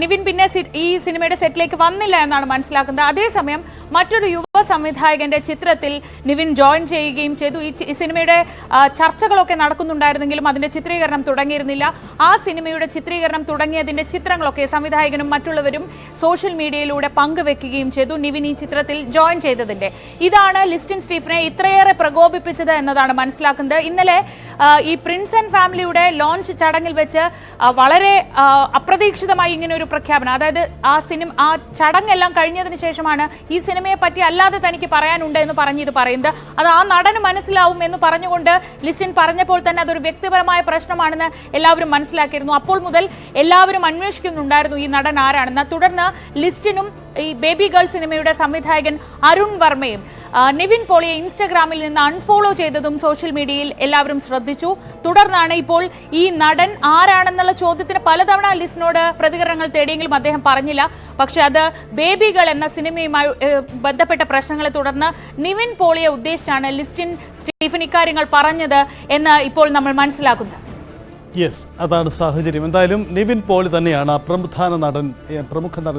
നിവിൻ പിന്നെ ഈ സിനിമയുടെ സെറ്റിലേക്ക് വന്നില്ല എന്നാണ് മനസ്സിലാക്കുന്നത്. അതേസമയം മറ്റൊരു യുവ സംവിധായകന്റെ ചിത്രത്തിൽ നിവിൻ ജോയിൻ ചെയ്യുകയും ചെയ്തു. ഈ സിനിമയുടെ ചർച്ചകളൊക്കെ നടക്കുന്നുണ്ടായിരുന്നെങ്കിലും അതിന്റെ ചിത്രീകരണം തുടങ്ങിയിരുന്നില്ല. ആ സിനിമയുടെ ചിത്രീകരണം തുടങ്ങിയതിന്റെ ചിത്രങ്ങളൊക്കെ സംവിധായകനും മറ്റുള്ളവരും സോഷ്യൽ മീഡിയയിലൂടെ പങ്കുവെക്കുകയും ചെയ്തു നിവിൻ ഈ ചിത്രത്തിൽ ജോയിൻ ചെയ്തതിന്റെ. ഇതാണ് ലിസ്റ്റിൻ സ്റ്റീഫനെ ഇത്രയേറെ പ്രകോപിപ്പിച്ചത് എന്നതാണ് മനസ്സിലാക്കുന്നത്. ഇന്നലെ ഈ പ്രിൻസ് ആൻഡ് ഫാമിലിയുടെ ലോഞ്ച് ചടങ്ങിൽ വെച്ച് വളരെ അപ്രതീക്ഷിതമായി ഇങ്ങനെ ഒരു പ്രഖ്യാപനം, അതായത് ആ ചടങ്ങെല്ലാം കഴിഞ്ഞതിന് ശേഷമാണ് ഈ സിനിമയെ പറ്റി അല്ലാതെ തനിക്ക് പറയാനുണ്ട് എന്ന് ഇത് പറയുന്നത്. അത് ആ നടന് മനസ്സിലാവും എന്ന് പറഞ്ഞുകൊണ്ട് ലിസ്റ്റിൻ പറഞ്ഞപ്പോൾ തന്നെ അതൊരു വ്യക്തിപരമായ പ്രശ്നമാണെന്ന് എല്ലാവരും മനസ്സിലാക്കിയിരുന്നു. അപ്പോൾ മുതൽ എല്ലാവരും അന്വേഷിക്കുന്നുണ്ടായിരുന്നു ഈ നടൻ ആരാണെന്ന്. തുടർന്ന് ലിസ്റ്റിനും ഈ ബേബി ഗേൾ സിനിമയുടെ സംവിധായകൻ അരുൺ വർമ്മയും നിവിൻ പോളിയെ ഇൻസ്റ്റഗ്രാമിൽ നിന്ന് അൺഫോളോ ചെയ്തതും സോഷ്യൽ മീഡിയയിൽ എല്ലാവരും ശ്രദ്ധിച്ചു. തുടർന്നാണ് ഇപ്പോൾ ഈ നടൻ ആരാണെന്നുള്ള ചോദ്യത്തിന് പലതവണ ലിസ്റ്റിനോട് പ്രതികരണങ്ങൾ തേടിയെങ്കിലും അദ്ദേഹം പറഞ്ഞില്ല. പക്ഷെ അത് ബേബി ഗേൾ എന്ന സിനിമയുമായി ബന്ധപ്പെട്ട പ്രശ്നങ്ങളെ തുടർന്ന് നിവിൻ പോളിയെ ഉദ്ദേശിച്ചാണ് ലിസ്റ്റിൻ സ്റ്റീഫൻ ഇക്കാര്യങ്ങൾ പറഞ്ഞത് എന്ന് ഇപ്പോൾ നമ്മൾ മനസ്സിലാക്കുന്നത്. യെസ്, അതാണ് സാഹചര്യം. എന്തായാലും നിവിൻ പോളി തന്നെയാണ് പ്രമുഖ നടൻ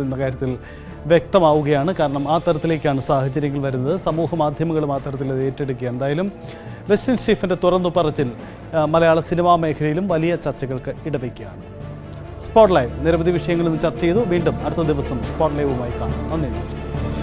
എന്ന കാര്യത്തിൽ വ്യക്തമാവുകയാണ്. കാരണം ആ തരത്തിലേക്കാണ് സാഹചര്യങ്ങൾ വരുന്നത്. സമൂഹ മാധ്യമങ്ങളും ആ തരത്തിൽ ഏറ്റെടുക്കുകയാണ്. എന്തായാലും ലിസ്റ്റിൻ സ്റ്റീഫന്റെ തുറന്നു പറച്ചിൽ മലയാള സിനിമാ മേഖലയിലും വലിയ ചർച്ചകൾക്ക് ഇടവയ്ക്കുകയാണ്. സ്പോട്ട് ലൈവ് നിരവധി വിഷയങ്ങളിൽ നിന്ന് ചർച്ച ചെയ്തു. വീണ്ടും അടുത്ത ദിവസം സ്പോട്ട് ലൈവുമായി കാണാം. നന്ദി, നമസ്കാരം.